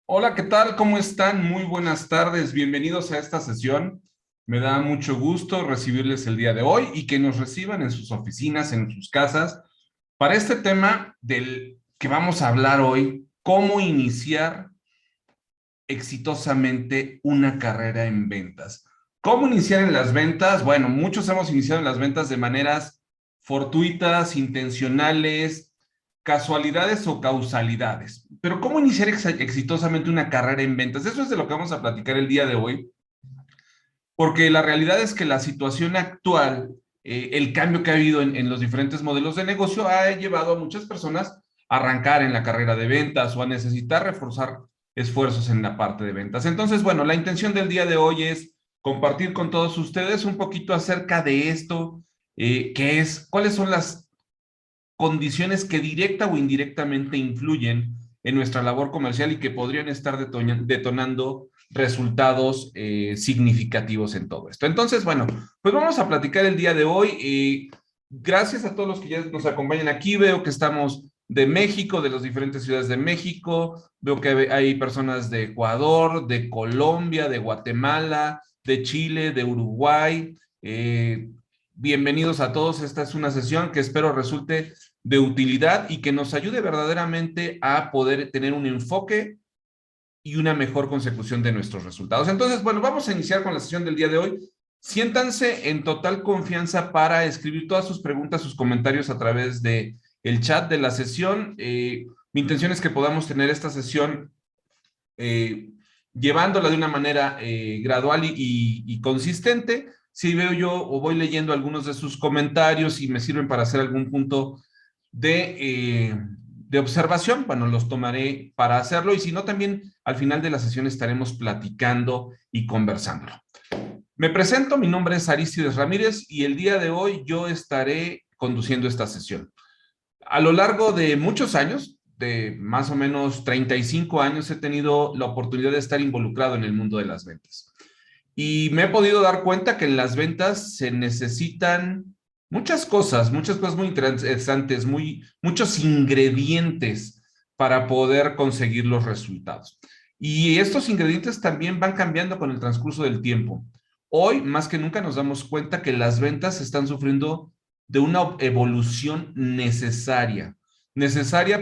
Hola, ¿qué tal? ¿Cómo están? Muy buenas tardes. Bienvenidos a esta sesión. Me da mucho gusto recibirles el día de hoy y que nos reciban en sus oficinas, en sus casas, para este tema del que vamos a hablar hoy, cómo iniciar exitosamente una carrera en ventas. ¿Cómo iniciar en las ventas? Bueno, muchos hemos iniciado en las ventas de maneras fortuitas, intencionales, casualidades o causalidades. Pero ¿cómo iniciar exitosamente una carrera en ventas? Eso es de lo que vamos a platicar el día de hoy, porque la realidad es que la situación actual, el cambio que ha habido en los diferentes modelos de negocio ha llevado a muchas personas a arrancar en la carrera de ventas o a necesitar reforzar esfuerzos en la parte de ventas. Entonces, bueno, la intención del día de hoy es compartir con todos ustedes un poquito acerca de esto, qué es, cuáles son las condiciones que directa o indirectamente influyen en nuestra labor comercial y que podrían estar detonando resultados significativos en todo esto. Entonces, bueno, pues vamos a platicar el día de hoy. Gracias a todos los que ya nos acompañan aquí. Veo que estamos de México, de las diferentes ciudades de México. Veo que hay personas de Ecuador, de Colombia, de Guatemala, de Chile, de Uruguay. Bienvenidos a todos. Esta es una sesión que espero resulte de utilidad y que nos ayude verdaderamente a poder tener un enfoque y una mejor consecución de nuestros resultados. Entonces, bueno, vamos a iniciar con la sesión del día de hoy. Siéntanse en total confianza para escribir todas sus preguntas, sus comentarios a través de el chat de la sesión. Mi intención es que podamos tener esta sesión eh, llevándola de una manera gradual y consistente. Si veo yo o voy leyendo algunos de sus comentarios y me sirven para hacer algún punto de observación, bueno, los tomaré para hacerlo y si no, también al final de la sesión estaremos platicando y conversando. Me presento, mi nombre es Arístides Ramírez y el día de hoy yo estaré conduciendo esta sesión. A lo largo de muchos años, de más o menos 35 años, he tenido la oportunidad de estar involucrado en el mundo de las ventas. Y me he podido dar cuenta que en las ventas se necesitan muchas cosas muy interesantes, muchos ingredientes para poder conseguir los resultados. Y estos ingredientes también van cambiando con el transcurso del tiempo. Hoy, más que nunca, nos damos cuenta que las ventas están sufriendo de una evolución necesaria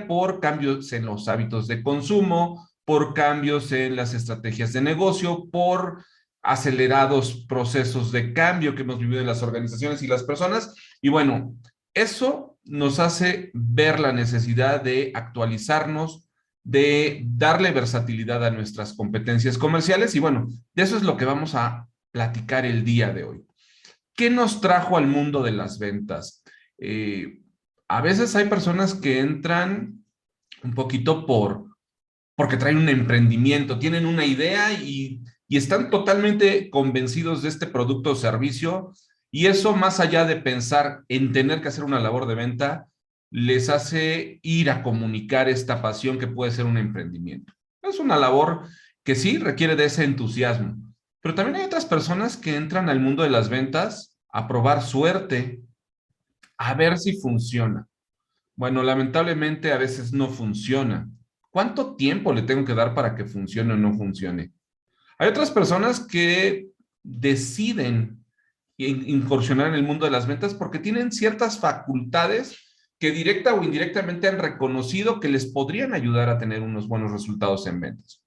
por cambios en los hábitos de consumo, por cambios en las estrategias de negocio, por acelerados procesos de cambio que hemos vivido en las organizaciones y las personas. Y bueno, eso nos hace ver la necesidad de actualizarnos, de darle versatilidad a nuestras competencias comerciales. Y bueno, de eso es lo que vamos a platicar el día de hoy. ¿Qué nos trajo al mundo de las ventas? A veces hay personas que entran un poquito porque traen un emprendimiento, tienen una idea y están totalmente convencidos de este producto o servicio y eso más allá de pensar en tener que hacer una labor de venta, les hace ir a comunicar esta pasión que puede ser un emprendimiento. Es una labor que sí requiere de ese entusiasmo, pero también hay otras personas que entran al mundo de las ventas a probar suerte, a ver si funciona. Bueno, lamentablemente a veces no funciona. ¿Cuánto tiempo le tengo que dar para que funcione o no funcione? Hay otras personas que deciden incursionar en el mundo de las ventas porque tienen ciertas facultades que directa o indirectamente han reconocido que les podrían ayudar a tener unos buenos resultados en ventas.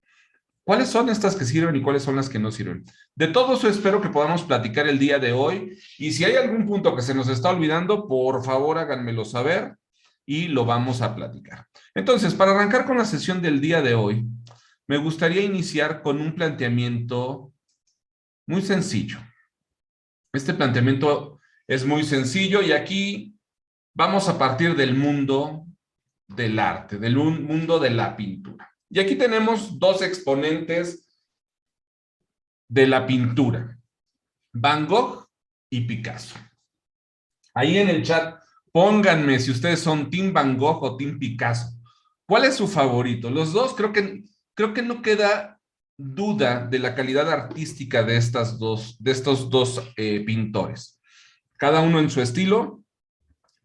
¿Cuáles son estas que sirven y cuáles son las que no sirven? De todo eso espero que podamos platicar el día de hoy. Y si hay algún punto que se nos está olvidando, por favor háganmelo saber y lo vamos a platicar. Entonces, para arrancar con la sesión del día de hoy, me gustaría iniciar con un planteamiento muy sencillo. Este planteamiento es muy sencillo y aquí vamos a partir del mundo del arte, del mundo de la pintura. Y aquí tenemos dos exponentes de la pintura, Van Gogh y Picasso. Ahí en el chat, pónganme si ustedes son Team Van Gogh o Team Picasso. ¿Cuál es su favorito? Los dos creo que no queda duda de la calidad artística de estos dos pintores. Cada uno en su estilo,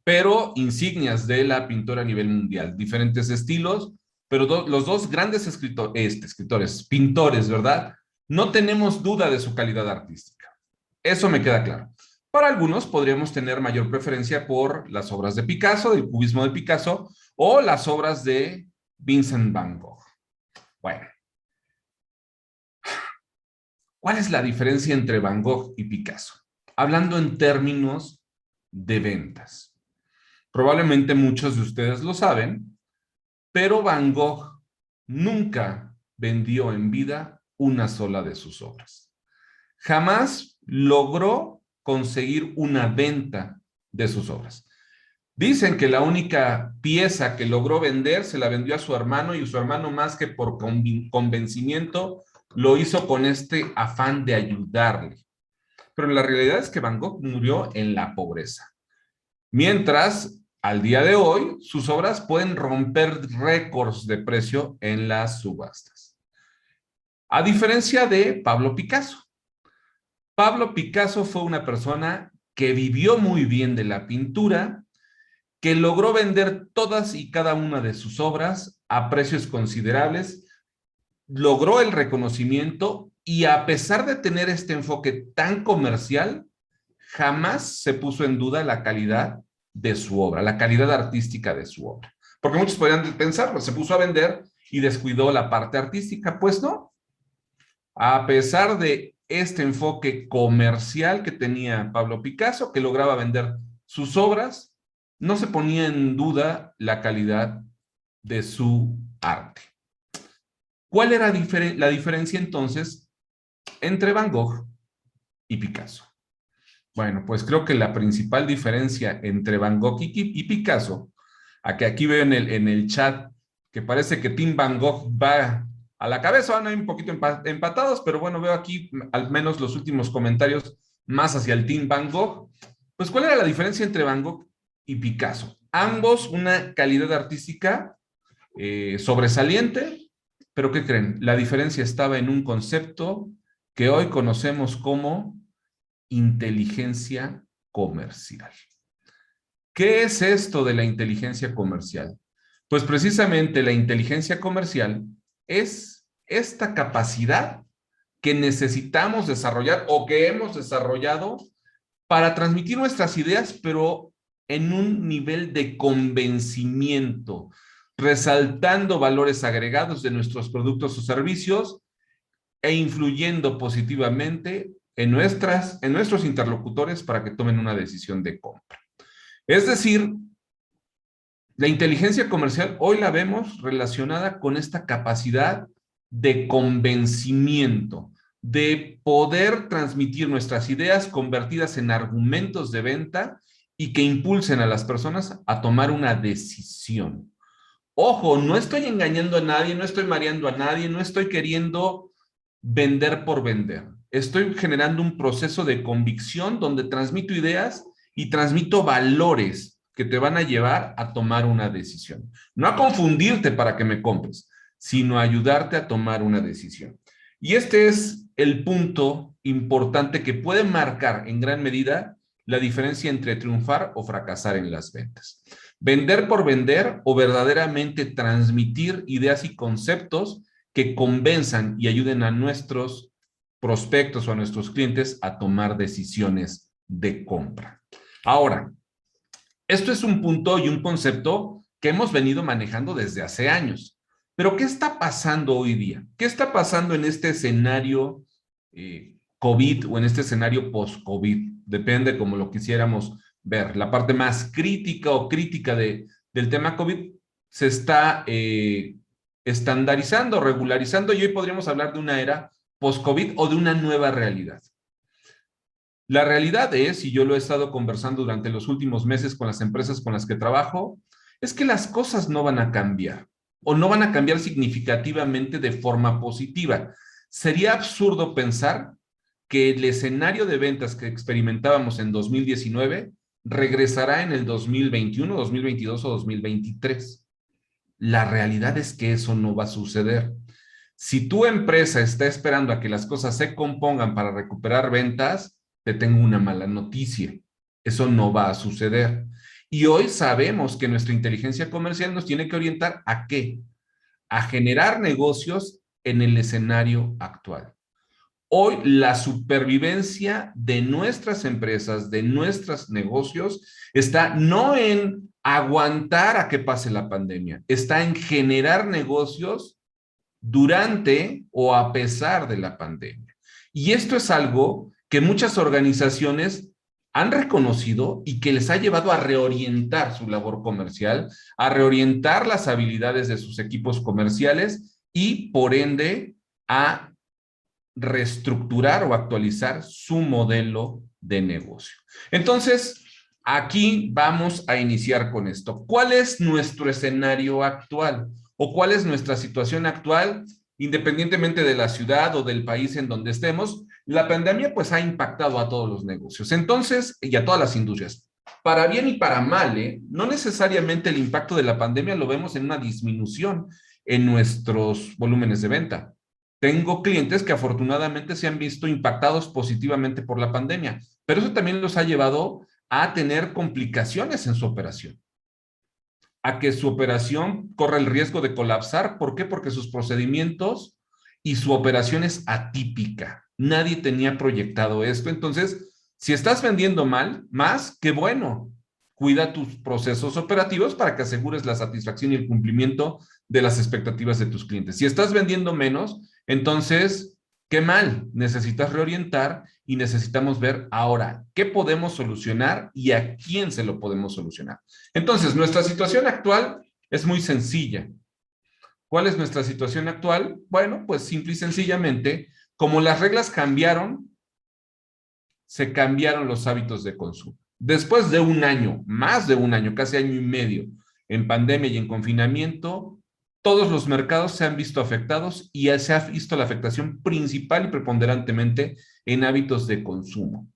pero insignias de la pintura a nivel mundial. Diferentes estilos, pero los dos grandes escritores, pintores, ¿verdad? No tenemos duda de su calidad artística. Eso me queda claro. Para algunos podríamos tener mayor preferencia por las obras de Picasso, del cubismo de Picasso, o las obras de Vincent Van Gogh. Bueno, ¿cuál es la diferencia entre Van Gogh y Picasso? Hablando en términos de ventas. Probablemente muchos de ustedes lo saben, pero Van Gogh nunca vendió en vida una sola de sus obras. Jamás logró conseguir una venta de sus obras. Dicen que la única pieza que logró vender se la vendió a su hermano, y su hermano, más que por convencimiento, lo hizo con este afán de ayudarle. Pero la realidad es que Van Gogh murió en la pobreza. Mientras, al día de hoy, sus obras pueden romper récords de precio en las subastas. A diferencia de Pablo Picasso. Pablo Picasso fue una persona que vivió muy bien de la pintura, que logró vender todas y cada una de sus obras a precios considerables, logró el reconocimiento y, a pesar de tener este enfoque tan comercial, jamás se puso en duda la calidad de su obra, la calidad artística de su obra. Porque muchos podrían pensar, pues se puso a vender y descuidó la parte artística. Pues no. A pesar de este enfoque comercial que tenía Pablo Picasso, que lograba vender sus obras, no se ponía en duda la calidad de su arte. ¿Cuál era la diferencia entonces entre Van Gogh y Picasso? Bueno, pues creo que la principal diferencia entre Van Gogh y Picasso, a que aquí veo en el chat que parece que Team Van Gogh va a la cabeza, van ahí un poquito empatados, pero bueno, veo aquí al menos los últimos comentarios más hacia el Team Van Gogh. Pues, ¿cuál era la diferencia entre Van Gogh y Picasso? Ambos una calidad artística sobresaliente, pero ¿qué creen? La diferencia estaba en un concepto que hoy conocemos como inteligencia comercial. ¿Qué es esto de la inteligencia comercial? Pues precisamente la inteligencia comercial es esta capacidad que necesitamos desarrollar o que hemos desarrollado para transmitir nuestras ideas, pero en un nivel de convencimiento, resaltando valores agregados de nuestros productos o servicios e influyendo positivamente en nuestros interlocutores para que tomen una decisión de compra. Es decir, la inteligencia comercial hoy la vemos relacionada con esta capacidad de convencimiento, de poder transmitir nuestras ideas convertidas en argumentos de venta y que impulsen a las personas a tomar una decisión. Ojo, no estoy engañando a nadie, no estoy mareando a nadie, no estoy queriendo vender por vender. Estoy generando un proceso de convicción donde transmito ideas y transmito valores que te van a llevar a tomar una decisión. No a confundirte para que me compres, sino a ayudarte a tomar una decisión. Y este es el punto importante que puede marcar en gran medida la diferencia entre triunfar o fracasar en las ventas. Vender por vender o verdaderamente transmitir ideas y conceptos que convenzan y ayuden a nuestros prospectos o a nuestros clientes a tomar decisiones de compra. Ahora, esto es un punto y un concepto que hemos venido manejando desde hace años. Pero ¿qué está pasando hoy día? ¿Qué está pasando en este escenario COVID o en este escenario post-COVID? Depende como lo quisiéramos ver. La parte más crítica o crítica del tema COVID se está estandarizando, regularizando, y hoy podríamos hablar de una era post-COVID o de una nueva realidad. La realidad es, y yo lo he estado conversando durante los últimos meses con las empresas con las que trabajo, es que las cosas no van a cambiar o no van a cambiar significativamente de forma positiva. Sería absurdo pensar que el escenario de ventas que experimentábamos en 2019 regresará en el 2021, 2022 o 2023. La realidad es que eso no va a suceder. Si tu empresa está esperando a que las cosas se compongan para recuperar ventas, te tengo una mala noticia. Eso no va a suceder. Y hoy sabemos que nuestra inteligencia comercial nos tiene que orientar ¿a qué? a generar negocios en el escenario actual. Hoy la supervivencia de nuestras empresas, de nuestros negocios, está no en aguantar a que pase la pandemia, está en generar negocios durante o a pesar de la pandemia. Y esto es algo que muchas organizaciones han reconocido y que les ha llevado a reorientar su labor comercial, a reorientar las habilidades de sus equipos comerciales y, por ende, a reestructurar o actualizar su modelo de negocio. Entonces, aquí vamos a iniciar con esto. ¿Cuál es nuestro escenario actual? ¿O cuál es nuestra situación actual? Independientemente de la ciudad o del país en donde estemos, la pandemia pues ha impactado a todos los negocios. Entonces, y a todas las industrias. Para bien y para mal, no necesariamente el impacto de la pandemia lo vemos en una disminución en nuestros volúmenes de venta. Tengo clientes que afortunadamente se han visto impactados positivamente por la pandemia, pero eso también los ha llevado a tener complicaciones en su operación, a que su operación corra el riesgo de colapsar. ¿Por qué? Porque sus procedimientos y su operación es atípica. Nadie tenía proyectado esto. Entonces, si estás vendiendo mal, más, qué bueno. Cuida tus procesos operativos para que asegures la satisfacción y el cumplimiento de las expectativas de tus clientes. Si estás vendiendo menos, entonces, qué mal. Necesitas reorientar y necesitamos ver ahora qué podemos solucionar y a quién se lo podemos solucionar. Entonces, nuestra situación actual es muy sencilla. ¿Cuál es nuestra situación actual? Bueno, pues simple y sencillamente, como las reglas cambiaron, se cambiaron los hábitos de consumo. Después de un año, más de un año, casi año y medio, en pandemia y en confinamiento, todos los mercados se han visto afectados y se ha visto la afectación principal y preponderantemente en hábitos de consumo.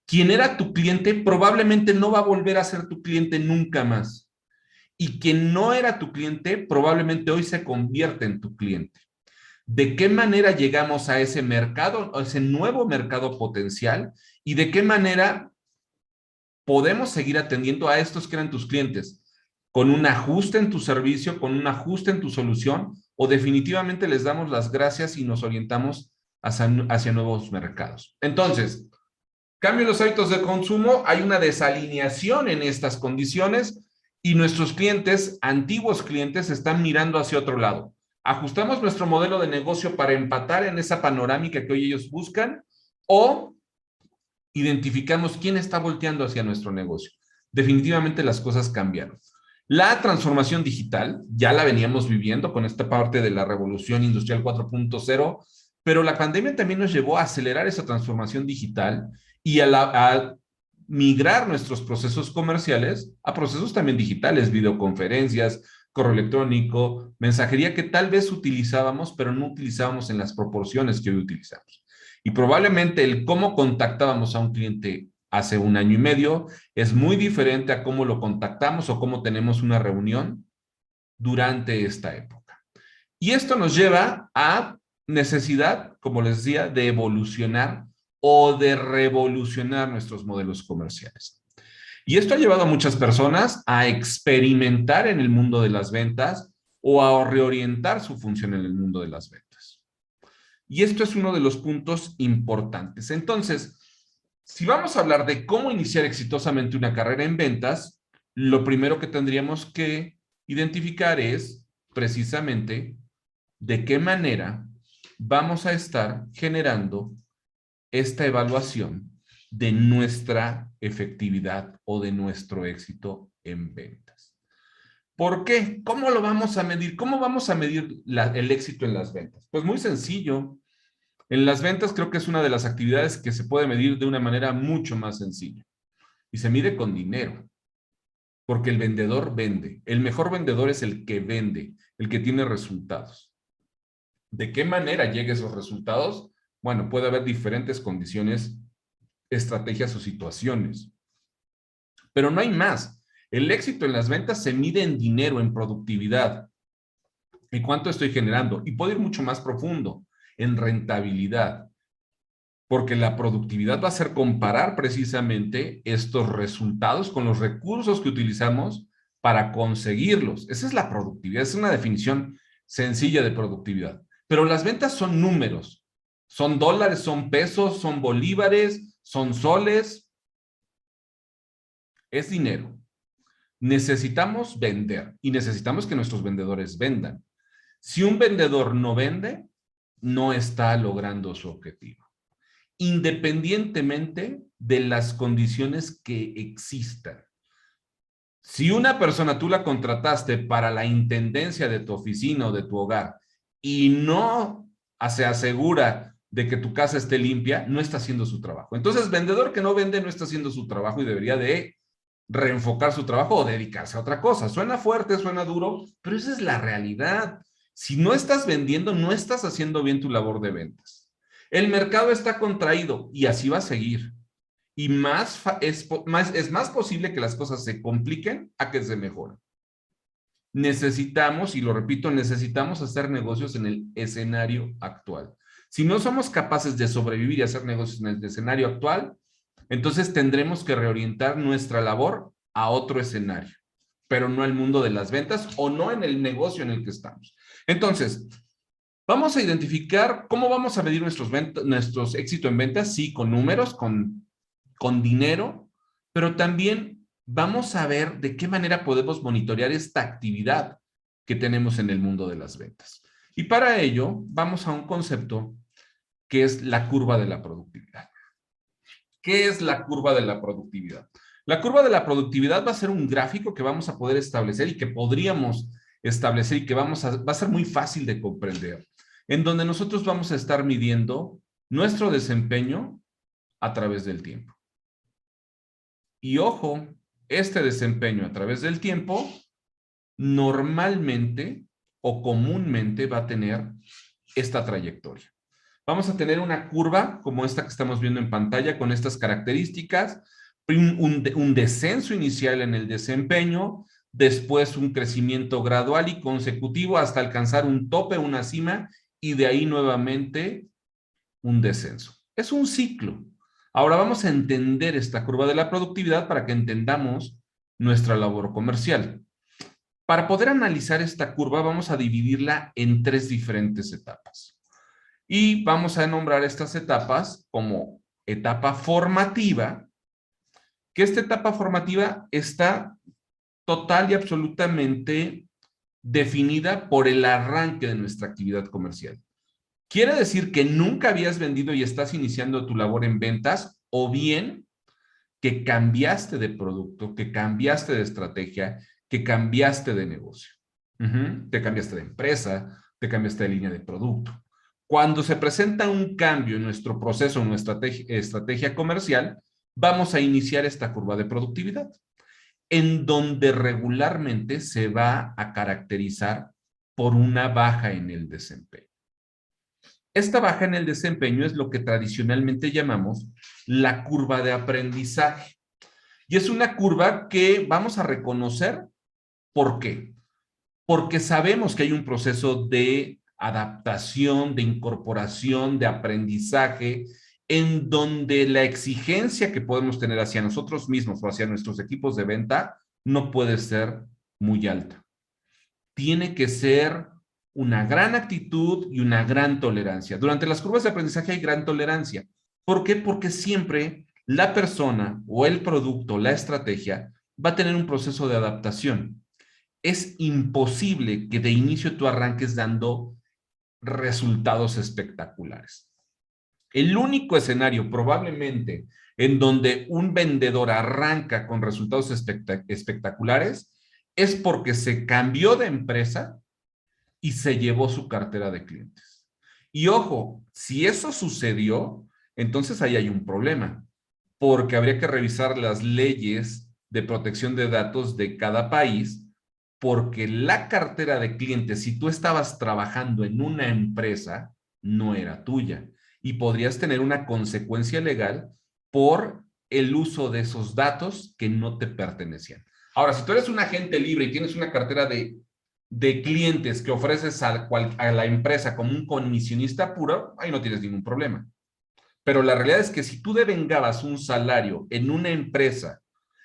Quien era tu cliente probablemente no va a volver a ser tu cliente nunca más. Y quien no era tu cliente probablemente hoy se convierte en tu cliente. ¿De qué manera llegamos a ese mercado, a ese nuevo mercado potencial? ¿Y de qué manera podemos seguir atendiendo a estos que eran tus clientes? ¿Con un ajuste en tu servicio, con un ajuste en tu solución? ¿O definitivamente les damos las gracias y nos orientamos hacia nuevos mercados? Entonces, cambio los hábitos de consumo, hay una desalineación en estas condiciones y nuestros clientes, antiguos clientes, están mirando hacia otro lado. ¿Ajustamos nuestro modelo de negocio para empatar en esa panorámica que hoy ellos buscan? ¿O identificamos quién está volteando hacia nuestro negocio? Definitivamente las cosas cambiaron. La transformación digital, ya la veníamos viviendo con esta parte de la revolución industrial 4.0, pero la pandemia también nos llevó a acelerar esa transformación digital y a migrar nuestros procesos comerciales a procesos también digitales, videoconferencias, correo electrónico, mensajería que tal vez utilizábamos, pero no utilizábamos en las proporciones que hoy utilizamos. Y probablemente el cómo contactábamos a un cliente hace un año y medio es muy diferente a cómo lo contactamos o cómo tenemos una reunión durante esta época. Y esto nos lleva a necesidad, como les decía, de evolucionar o de revolucionar nuestros modelos comerciales. Y esto ha llevado a muchas personas a experimentar en el mundo de las ventas o a reorientar su función en el mundo de las ventas. Y esto es uno de los puntos importantes. Entonces, si vamos a hablar de cómo iniciar exitosamente una carrera en ventas, lo primero que tendríamos que identificar es precisamente de qué manera vamos a estar generando esta evaluación de nuestra efectividad o de nuestro éxito en ventas. ¿Por qué? ¿Cómo lo vamos a medir? ¿Cómo vamos a medir el éxito en las ventas? Pues muy sencillo. En las ventas creo que es una de las actividades que se puede medir de una manera mucho más sencilla. Y se mide con dinero. Porque el vendedor vende. El mejor vendedor es el que vende, el que tiene resultados. ¿De qué manera llega a esos resultados? Bueno, puede haber diferentes condiciones, estrategias o situaciones. Pero no hay más. El éxito en las ventas se mide en dinero, en productividad. ¿En cuánto estoy generando? Y puede ir mucho más profundo, en rentabilidad. Porque la productividad va a ser comparar precisamente estos resultados con los recursos que utilizamos para conseguirlos. Esa es la productividad, es una definición sencilla de productividad. Pero las ventas son números, son dólares, son pesos, son bolívares, son soles, es dinero. Necesitamos vender y necesitamos que nuestros vendedores vendan. Si un vendedor no vende, no está logrando su objetivo, independientemente de las condiciones que existan. Si una persona tú la contrataste para la intendencia de tu oficina o de tu hogar y no se asegura de que tu casa esté limpia, no está haciendo su trabajo. Entonces, vendedor que no vende no está haciendo su trabajo y debería de reenfocar su trabajo o dedicarse a otra cosa. Suena fuerte, suena duro, pero esa es la realidad. Si no estás vendiendo, no estás haciendo bien tu labor de ventas. El mercado está contraído y así va a seguir. Y es más posible que las cosas se compliquen a que se mejoren. Necesitamos, y lo repito, necesitamos hacer negocios en el escenario actual. Si no somos capaces de sobrevivir y hacer negocios en el escenario actual, entonces tendremos que reorientar nuestra labor a otro escenario, pero no al mundo de las ventas o no en el negocio en el que estamos. Entonces, vamos a identificar cómo vamos a medir nuestros éxitos en ventas, sí, con números, con dinero, pero también vamos a ver de qué manera podemos monitorear esta actividad que tenemos en el mundo de las ventas. Y para ello, vamos a un concepto que es la curva de la productividad. ¿Qué es la curva de la productividad? La curva de la productividad va a ser un gráfico que vamos a poder establecer y que podríamos establecer y que va a ser muy fácil de comprender, en donde nosotros vamos a estar midiendo nuestro desempeño a través del tiempo. Y ojo, este desempeño a través del tiempo normalmente o comúnmente va a tener esta trayectoria. Vamos a tener una curva como esta que estamos viendo en pantalla con estas características, un descenso inicial en el desempeño, después un crecimiento gradual y consecutivo hasta alcanzar un tope, una cima, y de ahí nuevamente un descenso. Es un ciclo. Ahora vamos a entender esta curva de la productividad para que entendamos nuestra labor comercial. Para poder analizar esta curva vamos a dividirla en 3 diferentes etapas. Y vamos a nombrar estas etapas como etapa formativa, que esta etapa formativa está total y absolutamente definida por el arranque de nuestra actividad comercial. Quiere decir que nunca habías vendido y estás iniciando tu labor en ventas, o bien que cambiaste de producto, que cambiaste de estrategia, que cambiaste de negocio. Te cambiaste de empresa, te cambiaste de línea de producto. Cuando se presenta un cambio en nuestro proceso, en nuestra estrategia comercial, vamos a iniciar esta curva de productividad, en donde regularmente se va a caracterizar por una baja en el desempeño. Esta baja en el desempeño es lo que tradicionalmente llamamos la curva de aprendizaje. Y es una curva que vamos a reconocer. ¿Por qué? Porque sabemos que hay un proceso de adaptación, de incorporación, de aprendizaje, en donde la exigencia que podemos tener hacia nosotros mismos o hacia nuestros equipos de venta no puede ser muy alta. Tiene que ser una gran actitud y una gran tolerancia. Durante las curvas de aprendizaje hay gran tolerancia. ¿Por qué? Porque siempre la persona o el producto, la estrategia, va a tener un proceso de adaptación. Es imposible que de inicio tú arranques dando resultados espectaculares. El único escenario probablemente en donde un vendedor arranca con resultados espectaculares es porque se cambió de empresa y se llevó su cartera de clientes. Y ojo, si eso sucedió, entonces ahí hay un problema, porque habría que revisar las leyes de protección de datos de cada país, porque la cartera de clientes, si tú estabas trabajando en una empresa, no era tuya y podrías tener una consecuencia legal por el uso de esos datos que no te pertenecían. Ahora, si tú eres un agente libre y tienes una cartera de clientes que ofreces a la empresa como un comisionista puro, ahí no tienes ningún problema. Pero la realidad es que si tú devengabas un salario en una empresa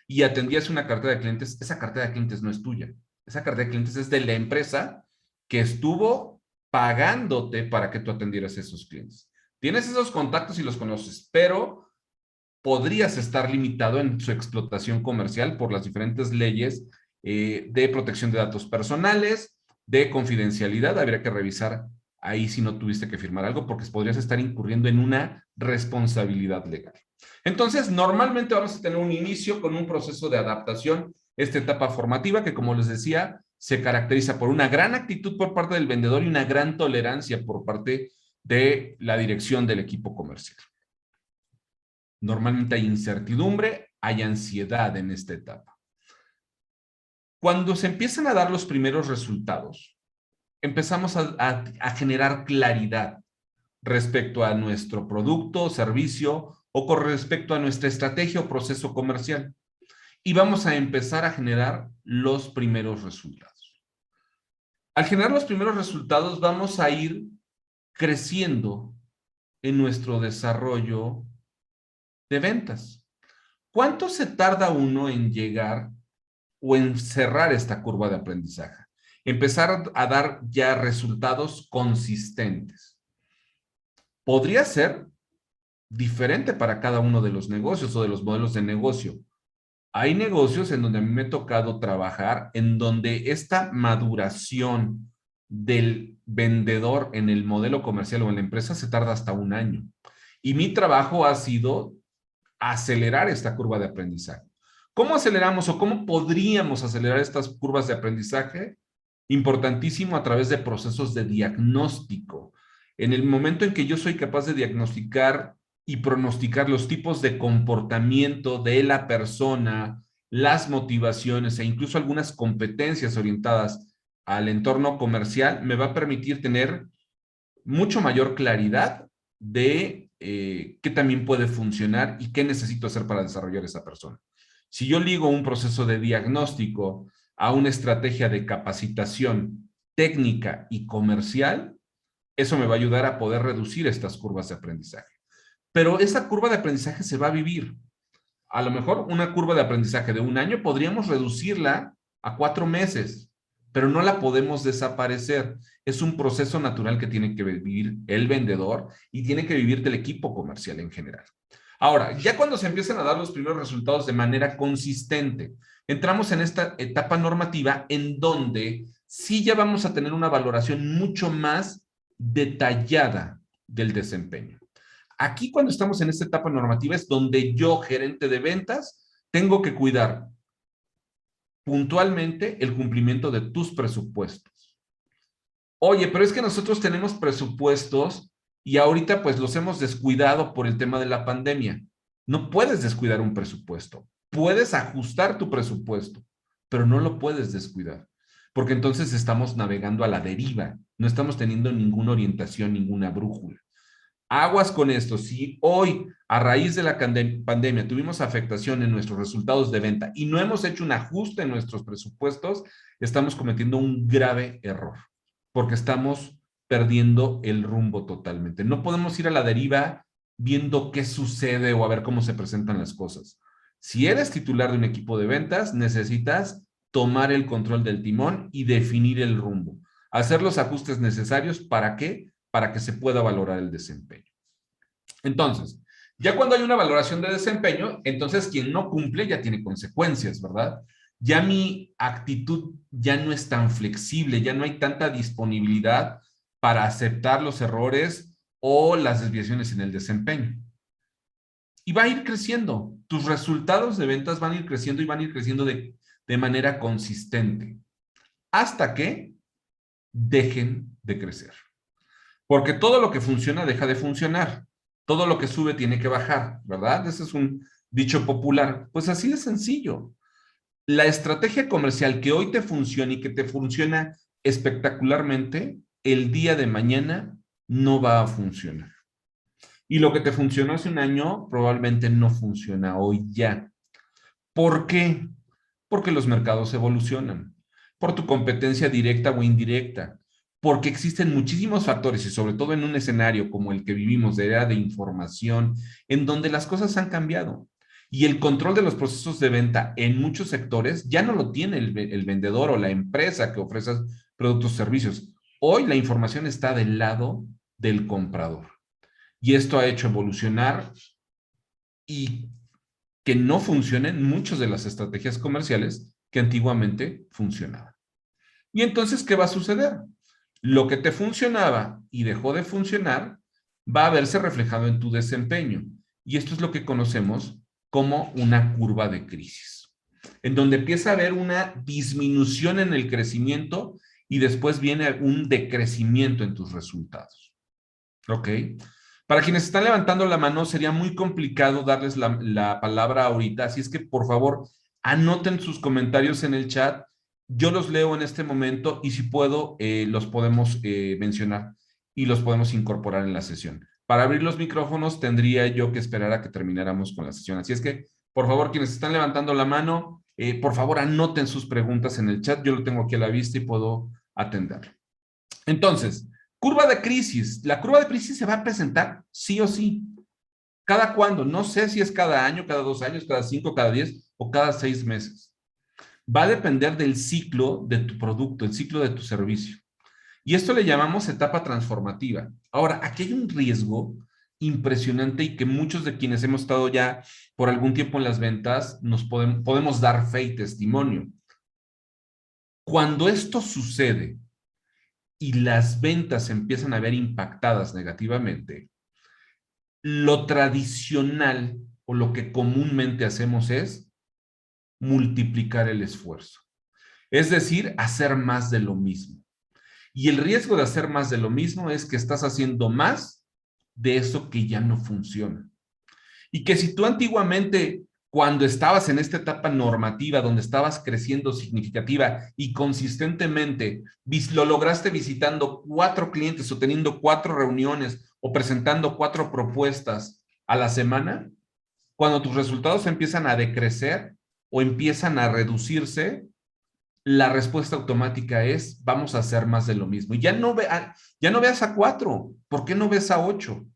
y atendías una cartera de clientes, esa cartera de clientes no es tuya. Esa cartera de clientes es de la empresa que estuvo pagándote para que tú atendieras a esos clientes. Tienes esos contactos y los conoces, pero podrías estar limitado en su explotación comercial por las diferentes leyes de protección de datos personales, de confidencialidad. Habría que revisar ahí si no tuviste que firmar algo, porque podrías estar incurriendo en una responsabilidad legal. Entonces, normalmente vamos a tener un inicio con un proceso de adaptación, esta etapa formativa que, como les decía, se caracteriza por una gran actitud por parte del vendedor y una gran tolerancia por parte de la dirección del equipo comercial. Normalmente hay incertidumbre, hay ansiedad en esta etapa. Cuando se empiezan a dar los primeros resultados, empezamos a generar claridad respecto a nuestro producto, servicio o con respecto a nuestra estrategia o proceso comercial. Y vamos a empezar a generar los primeros resultados. Al generar los primeros resultados, vamos a ir creciendo en nuestro desarrollo de ventas. ¿Cuánto se tarda uno en llegar o en cerrar esta curva de aprendizaje? Empezar a dar ya resultados consistentes. Podría ser diferente para cada uno de los negocios o de los modelos de negocio. Hay negocios en donde a mí me ha tocado trabajar, en donde esta maduración del vendedor en el modelo comercial o en la empresa se tarda hasta un año. Y mi trabajo ha sido acelerar esta curva de aprendizaje. ¿Cómo aceleramos o cómo podríamos acelerar estas curvas de aprendizaje? Importantísimo, a través de procesos de diagnóstico. En el momento en que yo soy capaz de diagnosticar y pronosticar los tipos de comportamiento de la persona, las motivaciones e incluso algunas competencias orientadas al entorno comercial, me va a permitir tener mucho mayor claridad de qué también puede funcionar y qué necesito hacer para desarrollar esa persona. Si yo ligo un proceso de diagnóstico a una estrategia de capacitación técnica y comercial, eso me va a ayudar a poder reducir estas curvas de aprendizaje. Pero esa curva de aprendizaje se va a vivir. A lo mejor una curva de aprendizaje de un año podríamos reducirla a 4 meses, pero no la podemos desaparecer. Es un proceso natural que tiene que vivir el vendedor y tiene que vivir el equipo comercial en general. Ahora, ya cuando se empiezan a dar los primeros resultados de manera consistente, entramos en esta etapa normativa en donde sí ya vamos a tener una valoración mucho más detallada del desempeño. Aquí, cuando estamos en esta etapa normativa, es donde yo, gerente de ventas, tengo que cuidar puntualmente el cumplimiento de tus presupuestos. Oye, pero es que nosotros tenemos presupuestos y ahorita pues los hemos descuidado por el tema de la pandemia. No puedes descuidar un presupuesto. Puedes ajustar tu presupuesto, pero no lo puedes descuidar, porque entonces estamos navegando a la deriva. No estamos teniendo ninguna orientación, ninguna brújula. Aguas con esto. Si hoy, a raíz de la pandemia, tuvimos afectación en nuestros resultados de venta y no hemos hecho un ajuste en nuestros presupuestos, estamos cometiendo un grave error, porque estamos perdiendo el rumbo totalmente. No podemos ir a la deriva viendo qué sucede o a ver cómo se presentan las cosas. Si eres titular de un equipo de ventas, necesitas tomar el control del timón y definir el rumbo. Hacer los ajustes necesarios. ¿Para qué? Para que se pueda valorar el desempeño. Entonces, ya cuando hay una valoración de desempeño, entonces quien no cumple ya tiene consecuencias, ¿verdad? Ya mi actitud ya no es tan flexible, ya no hay tanta disponibilidad para aceptar los errores o las desviaciones en el desempeño. Y va a ir creciendo. Tus resultados de ventas van a ir creciendo y van a ir creciendo de manera consistente hasta que dejen de crecer. Porque todo lo que funciona deja de funcionar. Todo lo que sube tiene que bajar, ¿verdad? Ese es un dicho popular. Pues así de sencillo. La estrategia comercial que hoy te funciona y que te funciona espectacularmente, el día de mañana no va a funcionar. Y lo que te funcionó hace un año probablemente no funciona hoy ya. ¿Por qué? Porque los mercados evolucionan. Por tu competencia directa o indirecta. Porque existen muchísimos factores y sobre todo en un escenario como el que vivimos de era de información, en donde las cosas han cambiado. Y el control de los procesos de venta en muchos sectores ya no lo tiene el vendedor o la empresa que ofrece productos o servicios. Hoy la información está del lado del comprador. Y esto ha hecho evolucionar y que no funcionen muchas de las estrategias comerciales que antiguamente funcionaban. Y entonces, ¿qué va a suceder? Lo que te funcionaba y dejó de funcionar va a verse reflejado en tu desempeño. Y esto es lo que conocemos como una curva de crisis, en donde empieza a haber una disminución en el crecimiento y después viene un decrecimiento en tus resultados. ¿Ok? Para quienes están levantando la mano, sería muy complicado darles la palabra ahorita, así es que por favor anoten sus comentarios en el chat. Yo los leo en este momento y si puedo, los podemos mencionar y los podemos incorporar en la sesión. Para abrir los micrófonos tendría yo que esperar a que termináramos con la sesión. Así es que, por favor, quienes están levantando la mano, por favor anoten sus preguntas en el chat. Yo lo tengo aquí a la vista y puedo atenderlo. Entonces, curva de crisis. La curva de crisis se va a presentar sí o sí. ¿Cada cuándo? No sé si es cada año, cada 2 años, cada 5, cada 10 o cada 6 meses. Va a depender del ciclo de tu producto, el ciclo de tu servicio. Y esto le llamamos etapa transformativa. Ahora, aquí hay un riesgo impresionante y que muchos de quienes hemos estado ya por algún tiempo en las ventas nos podemos dar fe y testimonio. Cuando esto sucede y las ventas empiezan a ver impactadas negativamente, lo tradicional o lo que comúnmente hacemos es multiplicar el esfuerzo. Es decir, hacer más de lo mismo. Y el riesgo de hacer más de lo mismo es que estás haciendo más de eso que ya no funciona. Y que si tú antiguamente, cuando estabas en esta etapa normativa, donde estabas creciendo significativa y consistentemente, lo lograste visitando 4 clientes o teniendo 4 reuniones o presentando 4 propuestas a la semana, cuando tus resultados empiezan a decrecer o empiezan a reducirse, la respuesta automática es, vamos a hacer más de lo mismo. Y ya no veas a 4, ¿por qué no ves a 8?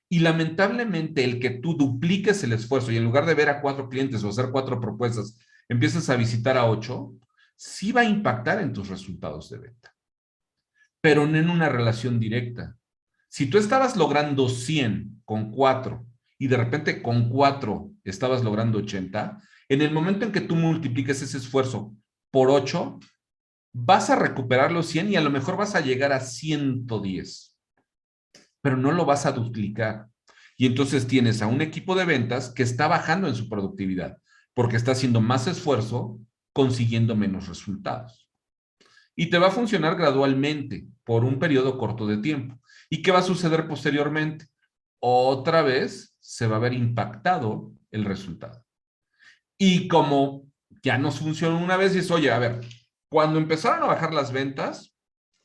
Y lamentablemente el que tú dupliques el esfuerzo y en lugar de ver a 4 clientes o hacer 4 propuestas, empieces a visitar a 8, sí va a impactar en tus resultados de venta, pero no en una relación directa. Si tú estabas logrando 100 con 4 y de repente con 4 estabas logrando 80, en el momento en que tú multipliques ese esfuerzo por 8, vas a recuperar los 100 y a lo mejor vas a llegar a 110, pero no lo vas a duplicar. Y entonces tienes a un equipo de ventas que está bajando en su productividad porque está haciendo más esfuerzo consiguiendo menos resultados. Y te va a funcionar gradualmente por un periodo corto de tiempo. ¿Y qué va a suceder posteriormente? Otra vez se va a ver impactado el resultado. Y como ya nos funcionó una vez, dices, oye, a ver, cuando empezaron a bajar las ventas,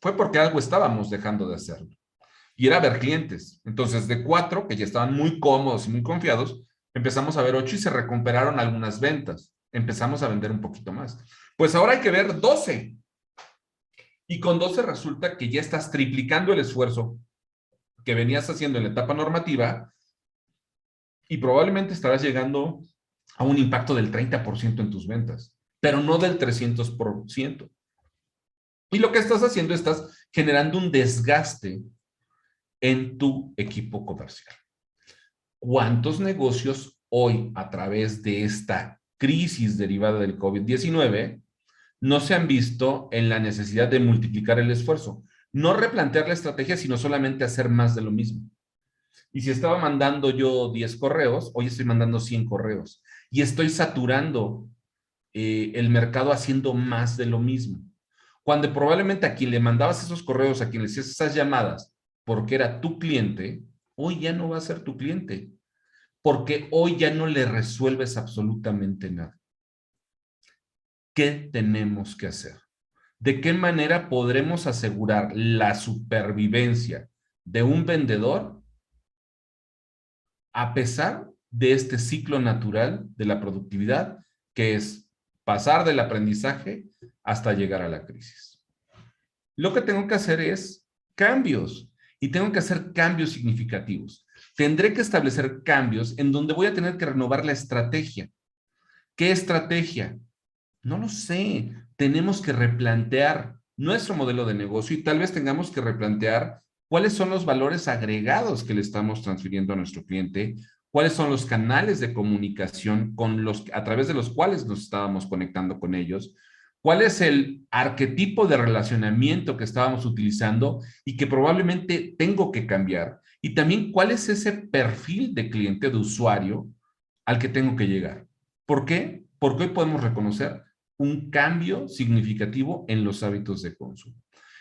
fue porque algo estábamos dejando de hacerlo. Y era ver clientes. Entonces, de 4, que ya estaban muy cómodos y muy confiados, empezamos a ver 8 y se recuperaron algunas ventas. Empezamos a vender un poquito más. Pues ahora hay que ver 12. Y con 12 resulta que ya estás triplicando el esfuerzo que venías haciendo en la etapa normativa y probablemente estarás llegando a un impacto del 30% en tus ventas, pero no del 300%. Y lo que estás haciendo, estás generando un desgaste en tu equipo comercial. ¿Cuántos negocios hoy, a través de esta crisis derivada del COVID-19, no se han visto en la necesidad de multiplicar el esfuerzo? No replantear la estrategia, sino solamente hacer más de lo mismo. Y si estaba mandando yo 10 correos, hoy estoy mandando 100 correos. Y estoy saturando el mercado haciendo más de lo mismo. Cuando probablemente a quien le mandabas esos correos, a quien le hacías esas llamadas, porque era tu cliente, hoy ya no va a ser tu cliente. Porque hoy ya no le resuelves absolutamente nada. ¿Qué tenemos que hacer? ¿De qué manera podremos asegurar la supervivencia de un vendedor a pesar de este ciclo natural de la productividad, que es pasar del aprendizaje hasta llegar a la crisis? Lo que tengo que hacer es cambios y tengo que hacer cambios significativos. Tendré que establecer cambios en donde voy a tener que renovar la estrategia. ¿Qué estrategia? No lo sé. Tenemos que replantear nuestro modelo de negocio y tal vez tengamos que replantear cuáles son los valores agregados que le estamos transfiriendo a nuestro cliente, cuáles son los canales de comunicación a través de los cuales nos estábamos conectando con ellos, cuál es el arquetipo de relacionamiento que estábamos utilizando y que probablemente tengo que cambiar, y también cuál es ese perfil de cliente, de usuario al que tengo que llegar. ¿Por qué? Porque hoy podemos reconocer un cambio significativo en los hábitos de consumo.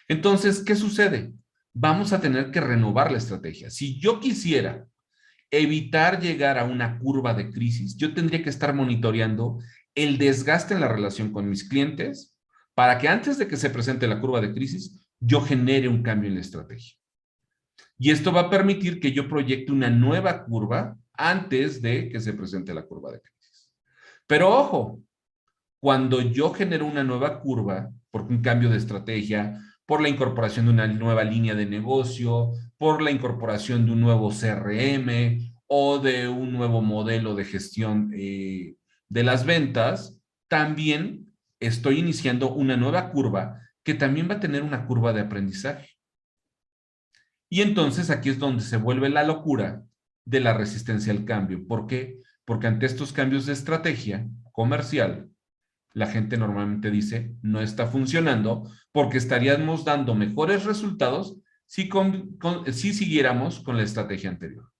Entonces, ¿qué sucede? Vamos a tener que renovar la estrategia. Si yo quisiera evitar llegar a una curva de crisis, yo tendría que estar monitoreando el desgaste en la relación con mis clientes para que antes de que se presente la curva de crisis, yo genere un cambio en la estrategia. Y esto va a permitir que yo proyecte una nueva curva antes de que se presente la curva de crisis. Pero ojo, cuando yo genero una nueva curva, por un cambio de estrategia, por la incorporación de una nueva línea de negocio, por la incorporación de un nuevo CRM o de un nuevo modelo de gestión de las ventas, también estoy iniciando una nueva curva que también va a tener una curva de aprendizaje. Y entonces aquí es donde se vuelve la locura de la resistencia al cambio. ¿Por qué? Porque ante estos cambios de estrategia comercial, la gente normalmente dice, no está funcionando porque estaríamos dando mejores resultados si siguiéramos con la estrategia anterior.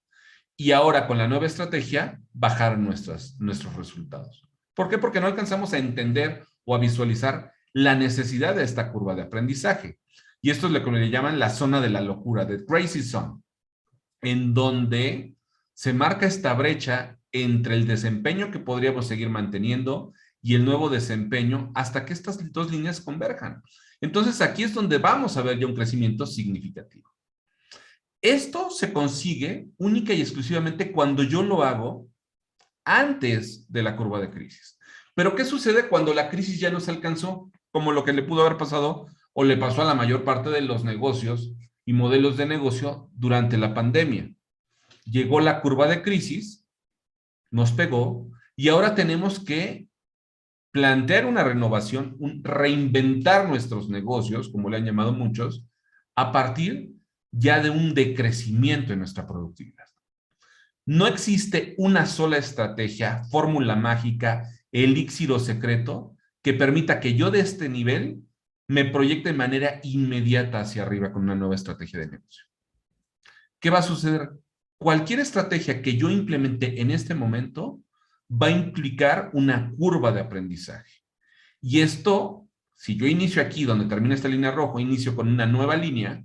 Y ahora con la nueva estrategia, bajar nuestros resultados. ¿Por qué? Porque no alcanzamos a entender o a visualizar la necesidad de esta curva de aprendizaje. Y esto es lo que le llaman la zona de la locura, the crazy zone, en donde se marca esta brecha entre el desempeño que podríamos seguir manteniendo y el nuevo desempeño hasta que estas dos líneas converjan. Entonces aquí es donde vamos a ver ya un crecimiento significativo. Esto se consigue única y exclusivamente cuando yo lo hago antes de la curva de crisis. Pero ¿qué sucede cuando la crisis ya nos alcanzó? Como lo que le pudo haber pasado o le pasó a la mayor parte de los negocios y modelos de negocio durante la pandemia. Llegó la curva de crisis, nos pegó y ahora tenemos que plantear una renovación, reinventar nuestros negocios, como le han llamado muchos, a partir ya de un decrecimiento en nuestra productividad. No existe una sola estrategia, fórmula mágica, elixir o secreto que permita que yo de este nivel me proyecte de manera inmediata hacia arriba con una nueva estrategia de negocio. ¿Qué va a suceder? Cualquier estrategia que yo implemente en este momento va a implicar una curva de aprendizaje. Y esto, si yo inicio aquí donde termina esta línea roja, inicio con una nueva línea,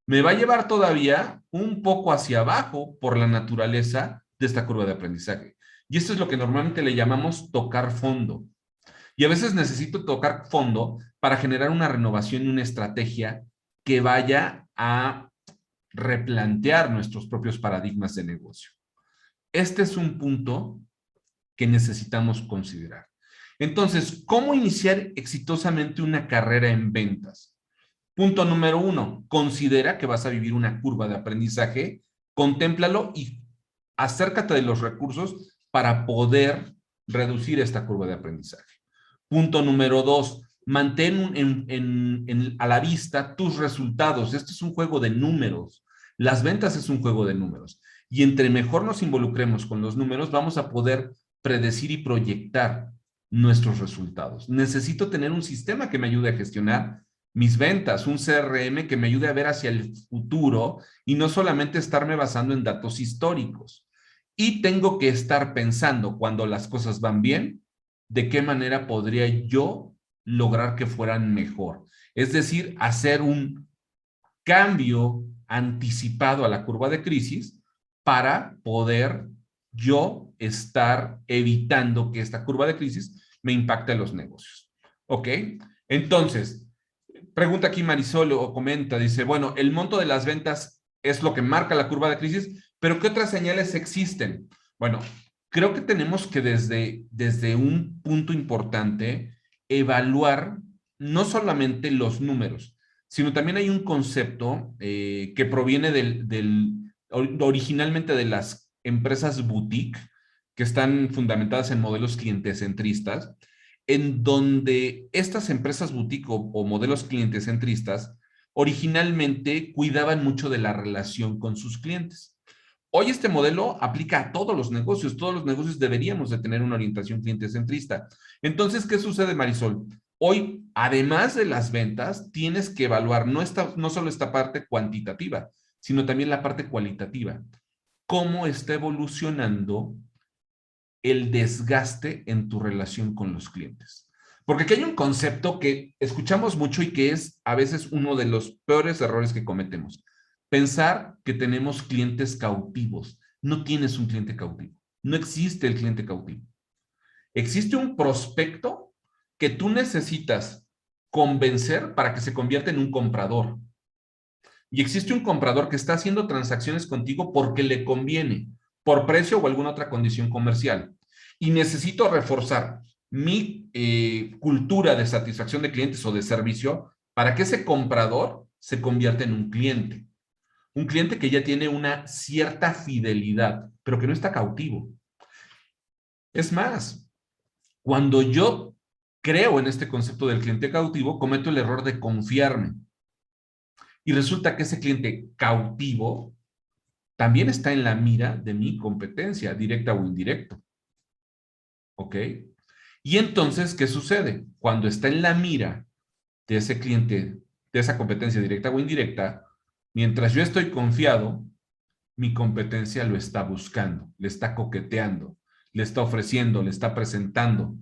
me va a llevar todavía un poco hacia abajo por la naturaleza de esta curva de aprendizaje. Y esto es lo que normalmente le llamamos tocar fondo. Y a veces necesito tocar fondo para generar una renovación y una estrategia que vaya a replantear nuestros propios paradigmas de negocio. Este es un punto que necesitamos considerar. Entonces, ¿cómo iniciar exitosamente una carrera en ventas? Punto número 1, considera que vas a vivir una curva de aprendizaje, contémplalo y acércate de los recursos para poder reducir esta curva de aprendizaje. Punto número 2, mantén a la vista tus resultados. Esto es un juego de números. Las ventas es un juego de números. Y entre mejor nos involucremos con los números, vamos a poder predecir y proyectar nuestros resultados. Necesito tener un sistema que me ayude a gestionar mis ventas, un CRM que me ayude a ver hacia el futuro y no solamente estarme basando en datos históricos. Y tengo que estar pensando cuando las cosas van bien, de qué manera podría yo lograr que fueran mejor. Es decir, hacer un cambio anticipado a la curva de crisis para poder yo estar evitando que esta curva de crisis me impacte a los negocios. ¿Ok? Entonces, pregunta aquí Marisol o comenta, dice, bueno, el monto de las ventas es lo que marca la curva de crisis, pero ¿qué otras señales existen? Bueno, creo que tenemos que desde un punto importante evaluar no solamente los números, sino también hay un concepto que proviene originalmente de las empresas boutique, que están fundamentadas en modelos clientecentristas, en donde estas empresas boutique o modelos clientes centristas originalmente cuidaban mucho de la relación con sus clientes. Hoy este modelo aplica a todos los negocios deberíamos de tener una orientación cliente centrista. Entonces, ¿qué sucede, Marisol? Hoy, además de las ventas, tienes que evaluar no solo esta parte cuantitativa, sino también la parte cualitativa. ¿Cómo está evolucionando el desgaste en tu relación con los clientes? Porque aquí hay un concepto que escuchamos mucho y que es a veces uno de los peores errores que cometemos. Pensar que tenemos clientes cautivos. No tienes un cliente cautivo. No existe el cliente cautivo. Existe un prospecto que tú necesitas convencer para que se convierta en un comprador. Y existe un comprador que está haciendo transacciones contigo porque le conviene, por precio o alguna otra condición comercial. Y necesito reforzar mi cultura de satisfacción de clientes o de servicio para que ese comprador se convierta en un cliente. Un cliente que ya tiene una cierta fidelidad, pero que no está cautivo. Es más, cuando yo creo en este concepto del cliente cautivo, cometo el error de confiarme. Y resulta que ese cliente cautivo también está en la mira de mi competencia, directa o indirecto. ¿Ok? Y entonces, ¿qué sucede? Cuando está en la mira de ese cliente, de esa competencia directa o indirecta, mientras yo estoy confiado, mi competencia lo está buscando, le está coqueteando, le está ofreciendo, le está presentando.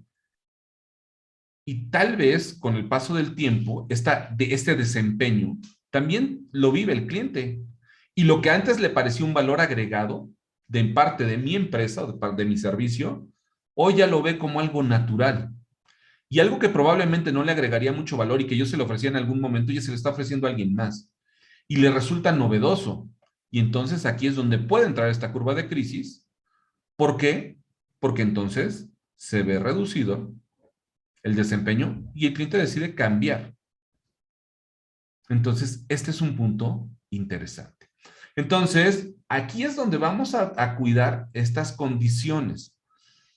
Y tal vez con el paso del tiempo, este desempeño también lo vive el cliente. Y lo que antes le parecía un valor agregado de parte de mi empresa o de mi servicio, hoy ya lo ve como algo natural. Y algo que probablemente no le agregaría mucho valor y que yo se lo ofrecía en algún momento, ya se le está ofreciendo a alguien más. Y le resulta novedoso. Y entonces aquí es donde puede entrar esta curva de crisis. ¿Por qué? Porque entonces se ve reducido el desempeño y el cliente decide cambiar. Entonces, este es un punto interesante. Entonces, aquí es donde vamos a cuidar estas condiciones.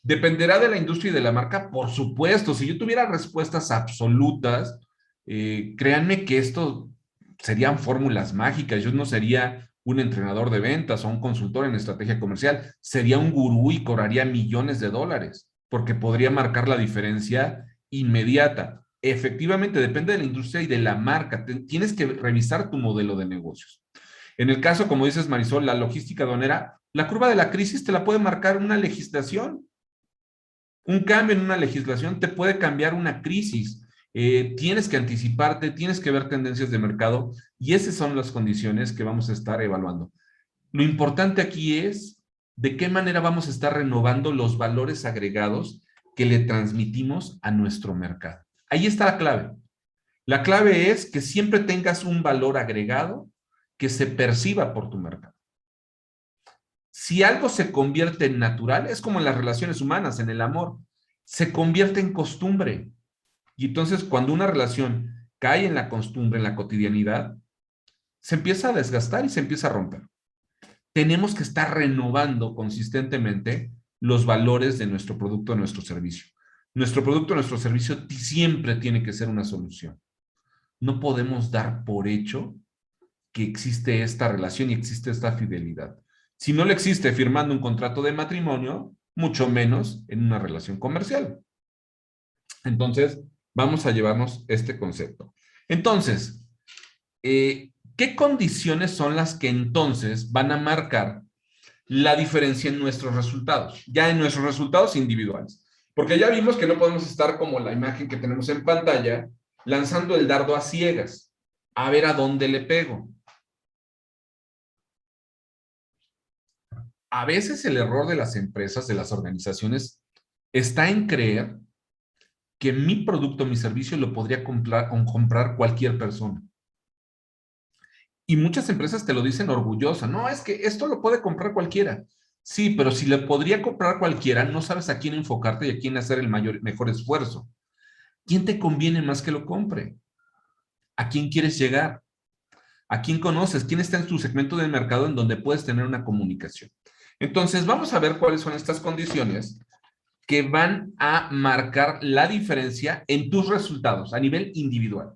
¿Dependerá de la industria y de la marca? Por supuesto, si yo tuviera respuestas absolutas, créanme que esto serían fórmulas mágicas. Yo no sería un entrenador de ventas o un consultor en estrategia comercial. Sería un gurú y cobraría millones de dólares porque podría marcar la diferencia inmediata. Efectivamente, depende de la industria y de la marca. Tienes que revisar tu modelo de negocios. En el caso, como dices, Marisol, la logística aduanera, la curva de la crisis te la puede marcar una legislación. Un cambio en una legislación te puede cambiar una crisis. Tienes que anticiparte, tienes que ver tendencias de mercado y esas son las condiciones que vamos a estar evaluando. Lo importante aquí es de qué manera vamos a estar renovando los valores agregados que le transmitimos a nuestro mercado. Ahí está la clave. La clave es que siempre tengas un valor agregado que se perciba por tu mercado. Si algo se convierte en natural, es como en las relaciones humanas, en el amor, se convierte en costumbre. Y entonces cuando una relación cae en la costumbre, en la cotidianidad, se empieza a desgastar y se empieza a romper. Tenemos que estar renovando consistentemente los valores de nuestro producto, de nuestro servicio. Nuestro producto, nuestro servicio siempre tiene que ser una solución. No podemos dar por hecho que existe esta relación y existe esta fidelidad. Si no le existe firmando un contrato de matrimonio, mucho menos en una relación comercial. Entonces, vamos a llevarnos este concepto. Entonces, ¿qué condiciones son las que entonces van a marcar la diferencia en nuestros resultados? Ya en nuestros resultados individuales. Porque ya vimos que no podemos estar como la imagen que tenemos en pantalla, lanzando el dardo a ciegas, a ver a dónde le pego. A veces el error de las empresas, de las organizaciones, está en creer que mi producto, mi servicio lo podría comprar cualquier persona. Y muchas empresas te lo dicen orgullosa. No, es que esto lo puede comprar cualquiera. Sí, pero si le podría comprar cualquiera, no sabes a quién enfocarte y a quién hacer el mejor esfuerzo. ¿Quién te conviene más que lo compre? ¿A quién quieres llegar? ¿A quién conoces? ¿Quién está en tu segmento del mercado en donde puedes tener una comunicación? Entonces, vamos a ver cuáles son estas condiciones que van a marcar la diferencia en tus resultados a nivel individual.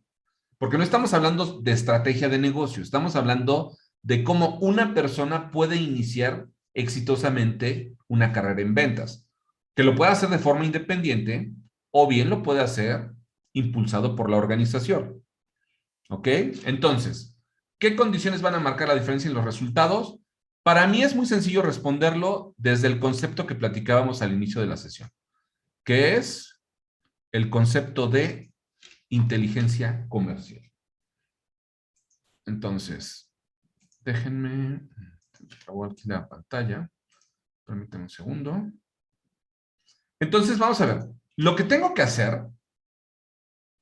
Porque no estamos hablando de estrategia de negocio, estamos hablando de cómo una persona puede iniciar exitosamente una carrera en ventas, que lo puede hacer de forma independiente o bien lo puede hacer impulsado por la organización. ¿Ok? Entonces, ¿qué condiciones van a marcar la diferencia en los resultados? Para mí es muy sencillo responderlo desde el concepto que platicábamos al inicio de la sesión, que es el concepto de inteligencia comercial. Entonces, déjenme, voy aquí la pantalla, permítanme un segundo. Entonces, vamos a ver, lo que tengo que hacer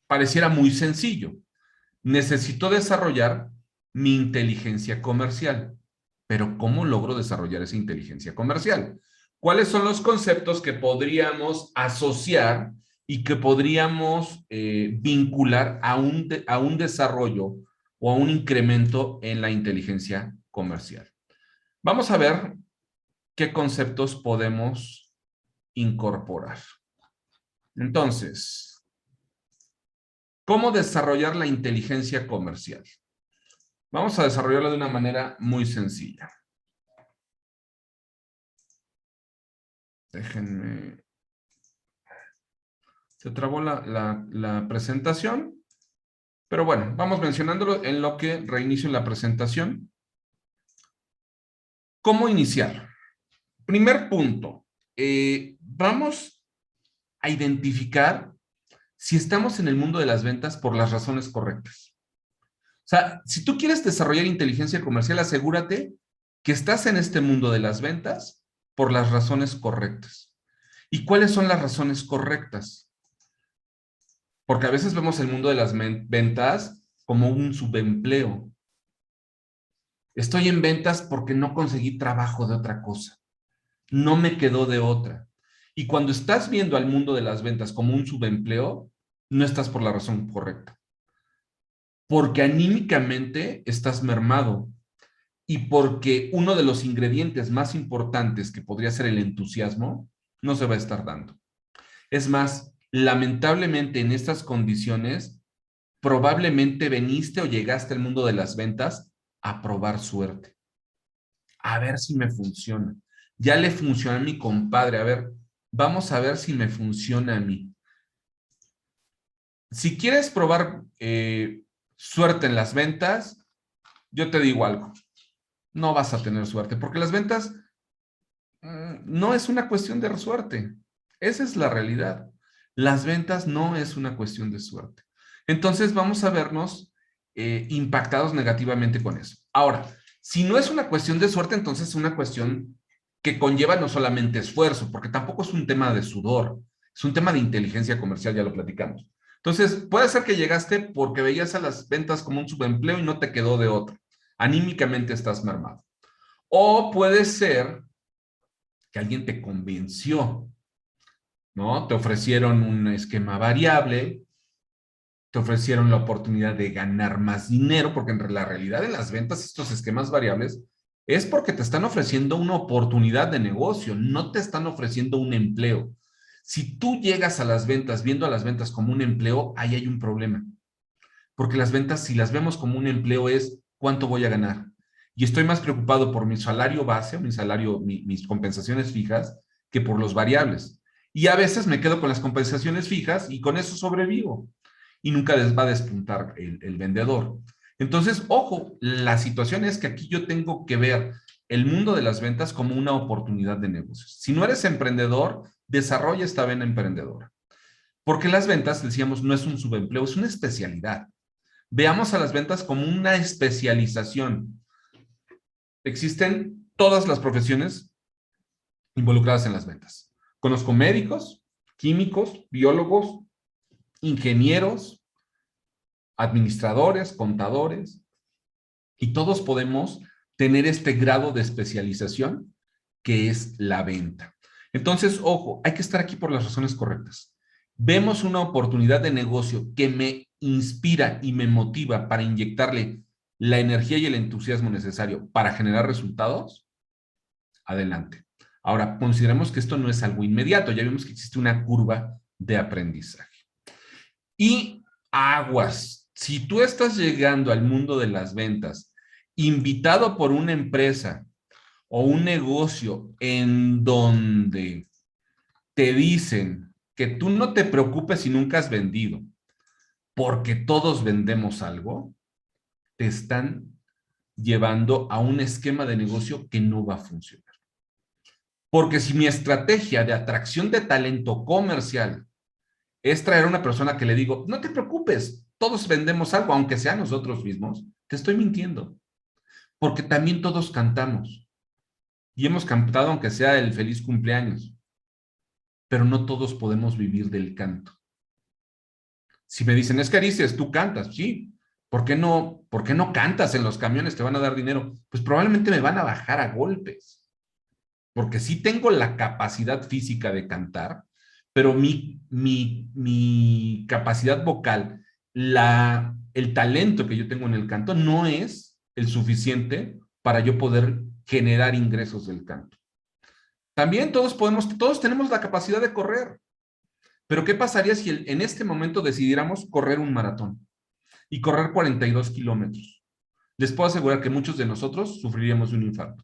pareciera muy sencillo. Necesito desarrollar mi inteligencia comercial. Pero ¿cómo logro desarrollar esa inteligencia comercial? ¿Cuáles son los conceptos que podríamos asociar y que podríamos vincular a un desarrollo o a un incremento en la inteligencia comercial? Vamos a ver qué conceptos podemos incorporar. Entonces, ¿cómo desarrollar la inteligencia comercial? Vamos a desarrollarlo de una manera muy sencilla. Déjenme. Se trabó la presentación, pero bueno, vamos mencionándolo en lo que reinicio la presentación. ¿Cómo iniciar? Primer punto, vamos a identificar si estamos en el mundo de las ventas por las razones correctas. O sea, si tú quieres desarrollar inteligencia comercial, asegúrate que estás en este mundo de las ventas por las razones correctas. ¿Y cuáles son las razones correctas? Porque a veces vemos el mundo de las ventas como un subempleo. Estoy en ventas porque no conseguí trabajo de otra cosa. No me quedó de otra. Y cuando estás viendo al mundo de las ventas como un subempleo, no estás por la razón correcta. Porque anímicamente estás mermado y porque uno de los ingredientes más importantes que podría ser el entusiasmo no se va a estar dando. Es más, lamentablemente en estas condiciones, probablemente veniste o llegaste al mundo de las ventas a probar suerte. A ver si me funciona. Ya le funciona a mi compadre. A ver, vamos a ver si me funciona a mí. Si quieres probar suerte en las ventas, yo te digo algo. No vas a tener suerte, porque las ventas no es una cuestión de suerte. Esa es la realidad. Las ventas no es una cuestión de suerte. Entonces vamos a vernos impactados negativamente con eso. Ahora, si no es una cuestión de suerte, entonces es una cuestión que conlleva no solamente esfuerzo, porque tampoco es un tema de sudor, es un tema de inteligencia comercial, ya lo platicamos. Entonces, puede ser que llegaste porque veías a las ventas como un subempleo y no te quedó de otra. Anímicamente estás mermado. O puede ser que alguien te convenció, ¿no? Te ofrecieron un esquema variable, te ofrecieron la oportunidad de ganar más dinero, porque en la realidad en las ventas, estos esquemas variables, es porque te están ofreciendo una oportunidad de negocio, no te están ofreciendo un empleo. Si tú llegas a las ventas viendo a las ventas como un empleo, ahí hay un problema. Porque las ventas, si las vemos como un empleo, es cuánto voy a ganar. Y estoy más preocupado por mi salario base o mi salario, mis compensaciones fijas, que por los variables. Y a veces me quedo con las compensaciones fijas y con eso sobrevivo. Y nunca les va a despuntar el vendedor. Entonces, ojo, la situación es que aquí yo tengo que ver el mundo de las ventas como una oportunidad de negocios. Si no eres emprendedor, desarrolla esta vena emprendedora. Porque las ventas, decíamos, no es un subempleo, es una especialidad. Veamos a las ventas como una especialización. Existen todas las profesiones involucradas en las ventas. Conozco médicos, químicos, biólogos, ingenieros, administradores, contadores, y todos podemos tener este grado de especialización que es la venta. Entonces, ojo, hay que estar aquí por las razones correctas. Vemos una oportunidad de negocio que me inspira y me motiva para inyectarle la energía y el entusiasmo necesario para generar resultados, adelante. Ahora, consideremos que esto no es algo inmediato. Ya vimos que existe una curva de aprendizaje. Y aguas, si tú estás llegando al mundo de las ventas, invitado por una empresa o un negocio en donde te dicen que tú no te preocupes si nunca has vendido, porque todos vendemos algo, te están llevando a un esquema de negocio que no va a funcionar. Porque si mi estrategia de atracción de talento comercial es traer a una persona que le digo, no te preocupes, todos vendemos algo, aunque sea nosotros mismos, te estoy mintiendo. Porque también todos cantamos. Y hemos cantado aunque sea el feliz cumpleaños. Pero no todos podemos vivir del canto. Si me dicen, es que Aristides, tú cantas, sí. Por qué no cantas en los camiones? Te van a dar dinero. Pues probablemente me van a bajar a golpes. Porque sí tengo la capacidad física de cantar, pero mi capacidad vocal, el talento que yo tengo en el canto no es el suficiente para yo poder generar ingresos del canto. También todos tenemos la capacidad de correr, pero ¿qué pasaría si en este momento decidiéramos correr un maratón y correr 42 kilómetros? Les puedo asegurar que muchos de nosotros sufriríamos de un infarto.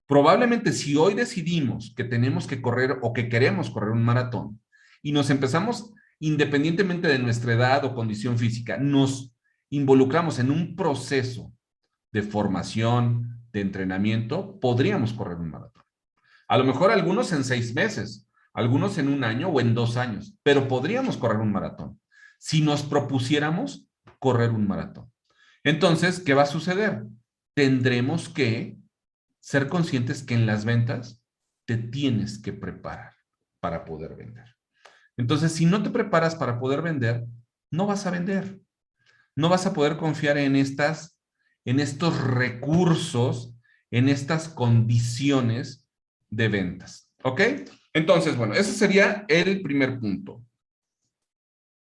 Probablemente si hoy decidimos que tenemos que correr o que queremos correr un maratón y nos empezamos, independientemente de nuestra edad o condición física, nos involucramos en un proceso de formación, de entrenamiento, podríamos correr un maratón. A lo mejor algunos en 6 meses, algunos en un año o en 2 años, pero podríamos correr un maratón si nos propusiéramos correr un maratón. Entonces, ¿qué va a suceder? Tendremos que ser conscientes que en las ventas te tienes que preparar para poder vender. Entonces, si no te preparas para poder vender, no vas a vender. No vas a poder confiar en estos recursos, en estas condiciones de ventas. ¿Ok? Entonces, bueno, ese sería el primer punto.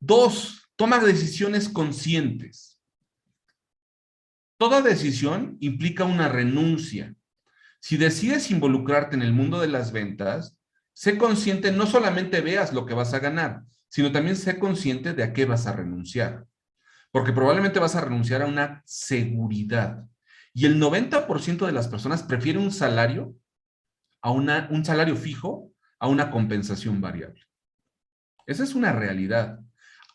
2, toma decisiones conscientes. Toda decisión implica una renuncia. Si decides involucrarte en el mundo de las ventas, sé consciente, no solamente veas lo que vas a ganar, sino también sé consciente de a qué vas a renunciar. Porque probablemente vas a renunciar a una seguridad. Y el 90% de las personas prefiere un salario un salario fijo a una compensación variable. Esa es una realidad.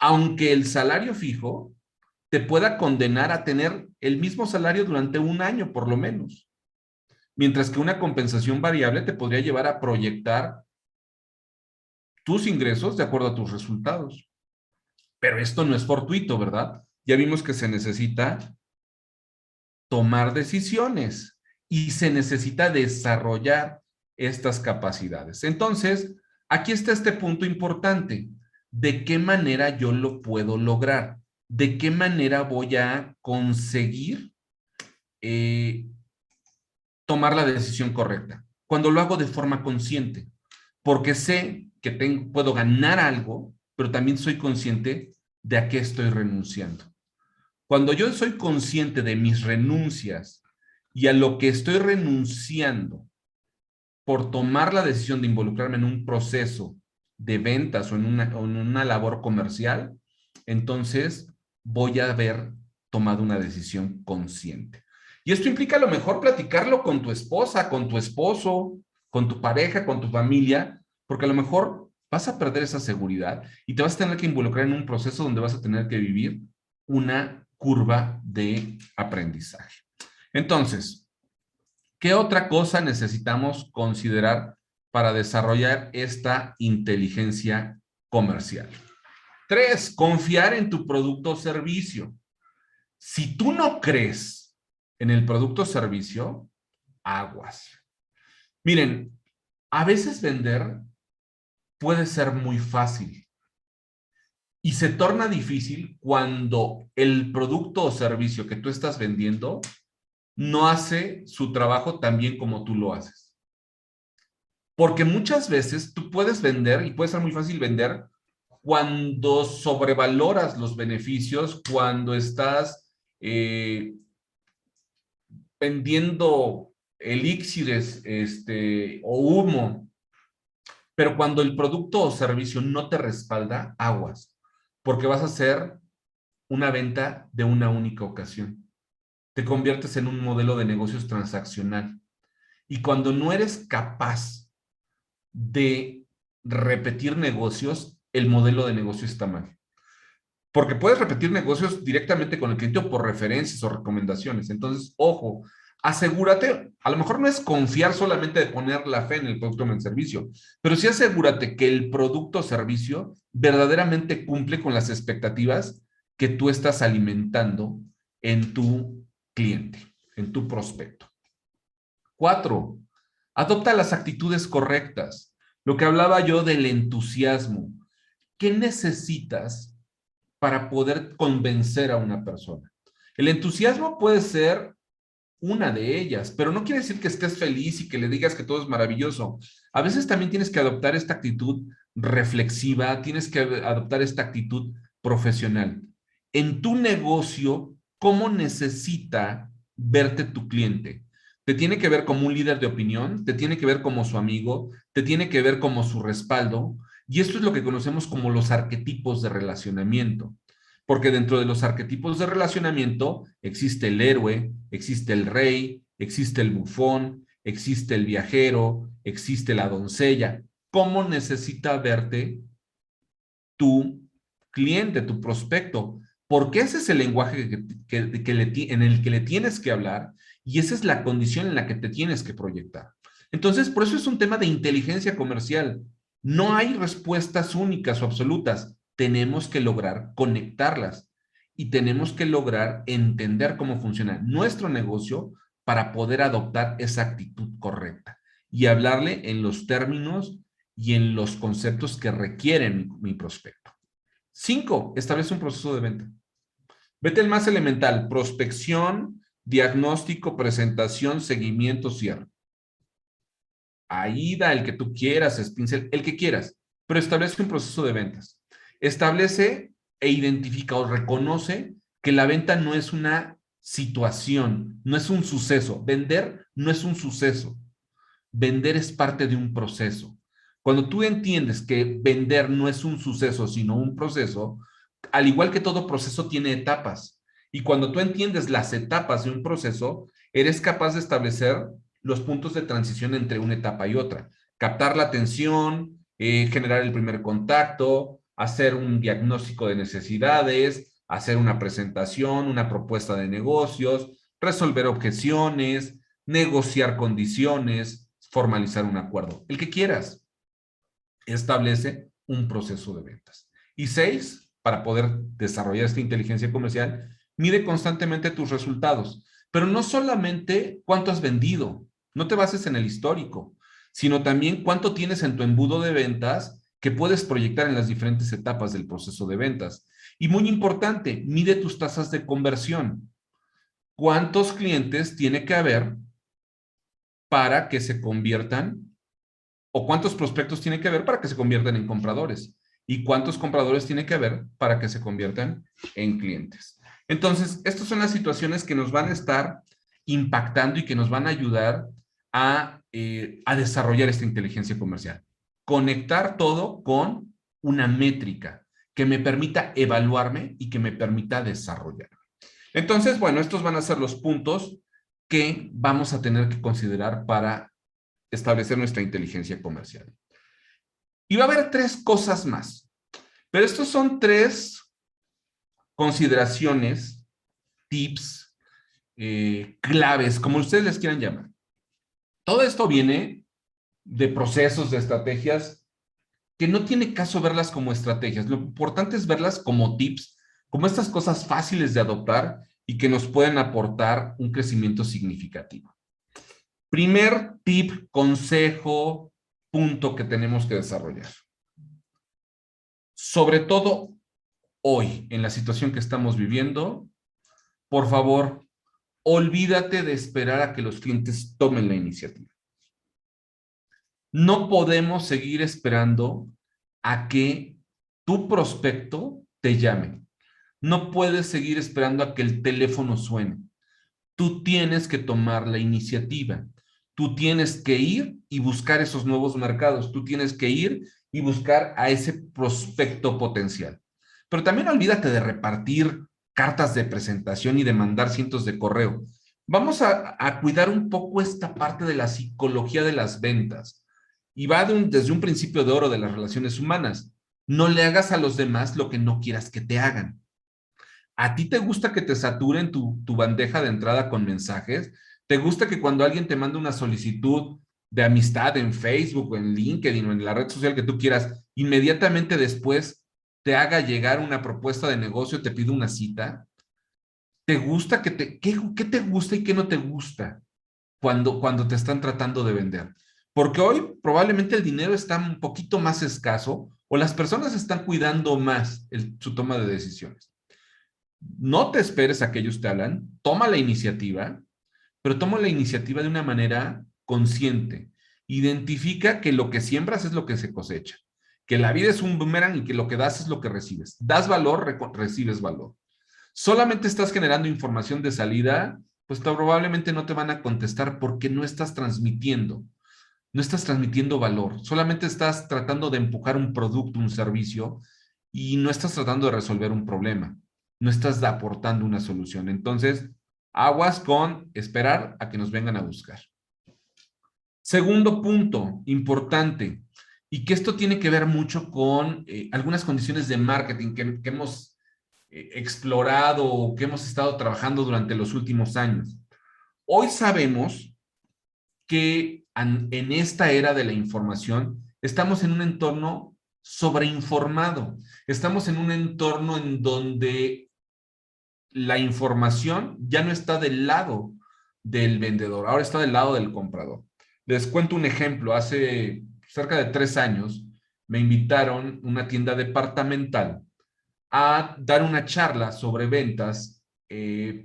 Aunque el salario fijo te pueda condenar a tener el mismo salario durante un año, por lo menos. Mientras que una compensación variable te podría llevar a proyectar tus ingresos de acuerdo a tus resultados. Pero esto no es fortuito, ¿verdad? Ya vimos que se necesita tomar decisiones y se necesita desarrollar estas capacidades. Entonces, aquí está este punto importante. ¿De qué manera yo lo puedo lograr? ¿De qué manera voy a conseguir tomar la decisión correcta? Cuando lo hago de forma consciente, porque sé que puedo ganar algo, pero también soy consciente de a qué estoy renunciando. Cuando yo soy consciente de mis renuncias y a lo que estoy renunciando por tomar la decisión de involucrarme en un proceso de ventas o en una labor comercial, entonces voy a haber tomado una decisión consciente. Y esto implica a lo mejor platicarlo con tu esposa, con tu esposo, con tu pareja, con tu familia, porque a lo mejor vas a perder esa seguridad y te vas a tener que involucrar en un proceso donde vas a tener que vivir una curva de aprendizaje. Entonces, ¿qué otra cosa necesitamos considerar para desarrollar esta inteligencia comercial? 3, confiar en tu producto o servicio. Si tú no crees en el producto o servicio, aguas. Miren, a veces vender puede ser muy fácil y se torna difícil cuando el producto o servicio que tú estás vendiendo no hace su trabajo tan bien como tú lo haces. Porque muchas veces tú puedes vender y puede ser muy fácil vender cuando sobrevaloras los beneficios, cuando estás vendiendo elixires, o humo, pero cuando el producto o servicio no te respalda, aguas, porque vas a hacer una venta de una única ocasión. Te conviertes en un modelo de negocios transaccional. Y cuando no eres capaz de repetir negocios, el modelo de negocio está mal. Porque puedes repetir negocios directamente con el cliente o por referencias o recomendaciones. Entonces, ojo, asegúrate, a lo mejor no es confiar solamente de poner la fe en el producto o en el servicio, pero sí asegúrate que el producto o servicio verdaderamente cumple con las expectativas que tú estás alimentando en tu cliente, en tu prospecto. 4, adopta las actitudes correctas. Lo que hablaba yo del entusiasmo. ¿Qué necesitas para poder convencer a una persona? El entusiasmo puede ser una de ellas, pero no quiere decir que estés feliz y que le digas que todo es maravilloso. A veces también tienes que adoptar esta actitud reflexiva, tienes que adoptar esta actitud profesional. En tu negocio, ¿cómo necesita verte tu cliente? Te tiene que ver como un líder de opinión, te tiene que ver como su amigo, te tiene que ver como su respaldo, y esto es lo que conocemos como los arquetipos de relacionamiento. Porque dentro de los arquetipos de relacionamiento existe el héroe, existe el rey, existe el bufón, existe el viajero, existe la doncella. ¿Cómo necesita verte tu cliente, tu prospecto? Porque ese es el lenguaje en el que le tienes que hablar y esa es la condición en la que te tienes que proyectar. Entonces, por eso es un tema de inteligencia comercial. No hay respuestas únicas o absolutas. Tenemos que lograr conectarlas y tenemos que lograr entender cómo funciona nuestro negocio para poder adoptar esa actitud correcta y hablarle en los términos y en los conceptos que requieren mi prospecto. 5, establece un proceso de venta. Vete el más elemental: prospección, diagnóstico, presentación, seguimiento, cierre. Ahí da el que tú quieras, Spincel, el que quieras, pero establece un proceso de ventas. Establece e identifica o reconoce que la venta no es una situación, no es un suceso. Vender no es un suceso. Vender es parte de un proceso. Cuando tú entiendes que vender no es un suceso, sino un proceso, al igual que todo proceso tiene etapas. Y cuando tú entiendes las etapas de un proceso, eres capaz de establecer los puntos de transición entre una etapa y otra. Captar la atención, generar el primer contacto, hacer un diagnóstico de necesidades, hacer una presentación, una propuesta de negocios, resolver objeciones, negociar condiciones, formalizar un acuerdo. El que quieras. Establece un proceso de ventas. Y 6, para poder desarrollar esta inteligencia comercial, mide constantemente tus resultados, pero no solamente cuánto has vendido, no te bases en el histórico, sino también cuánto tienes en tu embudo de ventas que puedes proyectar en las diferentes etapas del proceso de ventas. Y muy importante, mide tus tasas de conversión. ¿Cuántos clientes tiene que haber para que se conviertan, o cuántos prospectos tiene que haber para que se conviertan en compradores? ¿Y cuántos compradores tiene que haber para que se conviertan en clientes? Entonces, estas son las situaciones que nos van a estar impactando y que nos van a ayudar a desarrollar esta inteligencia comercial. Conectar todo con una métrica que me permita evaluarme y que me permita desarrollar. Entonces, bueno, estos van a ser los puntos que vamos a tener que considerar para establecer nuestra inteligencia comercial. Y va a haber 3 cosas más, pero estos son 3 consideraciones, tips, claves, como ustedes les quieran llamar. Todo esto viene de procesos, de estrategias, que no tiene caso verlas como estrategias. Lo importante es verlas como tips, como estas cosas fáciles de adoptar y que nos pueden aportar un crecimiento significativo. Primer tip, consejo, punto que tenemos que desarrollar. Sobre todo hoy, en la situación que estamos viviendo, por favor, olvídate de esperar a que los clientes tomen la iniciativa. No podemos seguir esperando a que tu prospecto te llame. No puedes seguir esperando a que el teléfono suene. Tú tienes que tomar la iniciativa. Tú tienes que ir y buscar esos nuevos mercados. Tú tienes que ir y buscar a ese prospecto potencial. Pero también olvídate de repartir cartas de presentación y de mandar cientos de correo. Vamos a cuidar un poco esta parte de la psicología de las ventas. Y va desde un principio de oro de las relaciones humanas. No le hagas a los demás lo que no quieras que te hagan. ¿A ti te gusta que te saturen tu bandeja de entrada con mensajes? ¿Te gusta que cuando alguien te manda una solicitud de amistad en Facebook o en LinkedIn o en la red social que tú quieras, inmediatamente después te haga llegar una propuesta de negocio, te pide una cita? ¿Te gusta qué te gusta y qué no te gusta cuando te están tratando de vender? Porque hoy probablemente el dinero está un poquito más escaso o las personas están cuidando más su toma de decisiones. No te esperes a que ellos te hablan, toma la iniciativa, pero toma la iniciativa de una manera consciente. Identifica que lo que siembras es lo que se cosecha, que la vida es un boomerang y que lo que das es lo que recibes. Das valor, recibes valor. Solamente estás generando información de salida, pues probablemente no te van a contestar porque no estás transmitiendo valor, solamente estás tratando de empujar un producto, un servicio y no estás tratando de resolver un problema, no estás aportando una solución. Entonces, aguas con esperar a que nos vengan a buscar. Segundo punto importante, y que esto tiene que ver mucho con algunas condiciones de marketing que hemos explorado o que hemos estado trabajando durante los últimos años. Hoy sabemos que en esta era de la información estamos en un entorno sobreinformado. Estamos en un entorno en donde la información ya no está del lado del vendedor, ahora está del lado del comprador. Les cuento un ejemplo. Hace cerca de 3 años me invitaron a una tienda departamental a dar una charla sobre ventas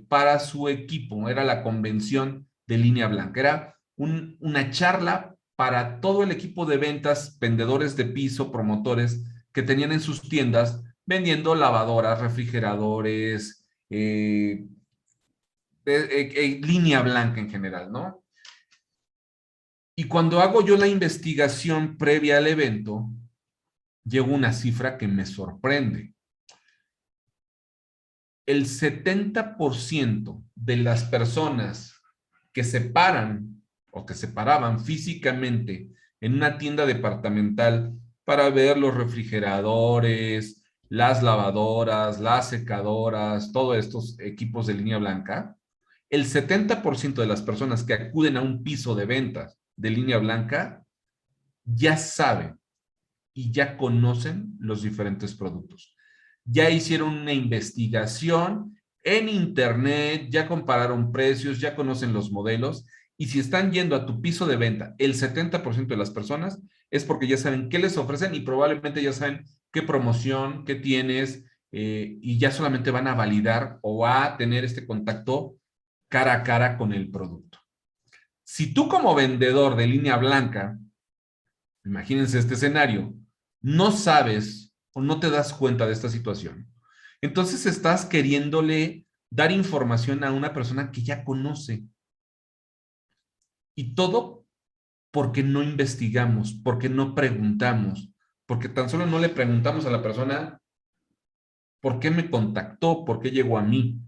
para su equipo. Era la convención de Línea Blanca. Era una charla para todo el equipo de ventas, vendedores de piso, promotores que tenían en sus tiendas vendiendo lavadoras, refrigeradores, Línea Blanca en general, ¿no? Y cuando hago yo la investigación previa al evento, llegó una cifra que me sorprende. El 70% de las personas que se paran o que se paraban físicamente en una tienda departamental para ver los refrigeradores, las lavadoras, las secadoras, todos estos equipos de Línea Blanca, el 70% de las personas que acuden a un piso de ventas de Línea Blanca ya saben y ya conocen los diferentes productos. Ya hicieron una investigación en internet, ya compararon precios, ya conocen los modelos, y si están yendo a tu piso de venta, el 70% de las personas es porque ya saben qué les ofrecen y probablemente ya saben qué promoción, qué tienes, y ya solamente van a validar o a tener este contacto cara a cara con el producto. Si tú como vendedor de Línea Blanca, imagínense este escenario, no sabes o no te das cuenta de esta situación, entonces estás queriéndole dar información a una persona que ya conoce. Y todo porque no investigamos, porque no preguntamos, porque tan solo no le preguntamos a la persona por qué me contactó, por qué llegó a mí.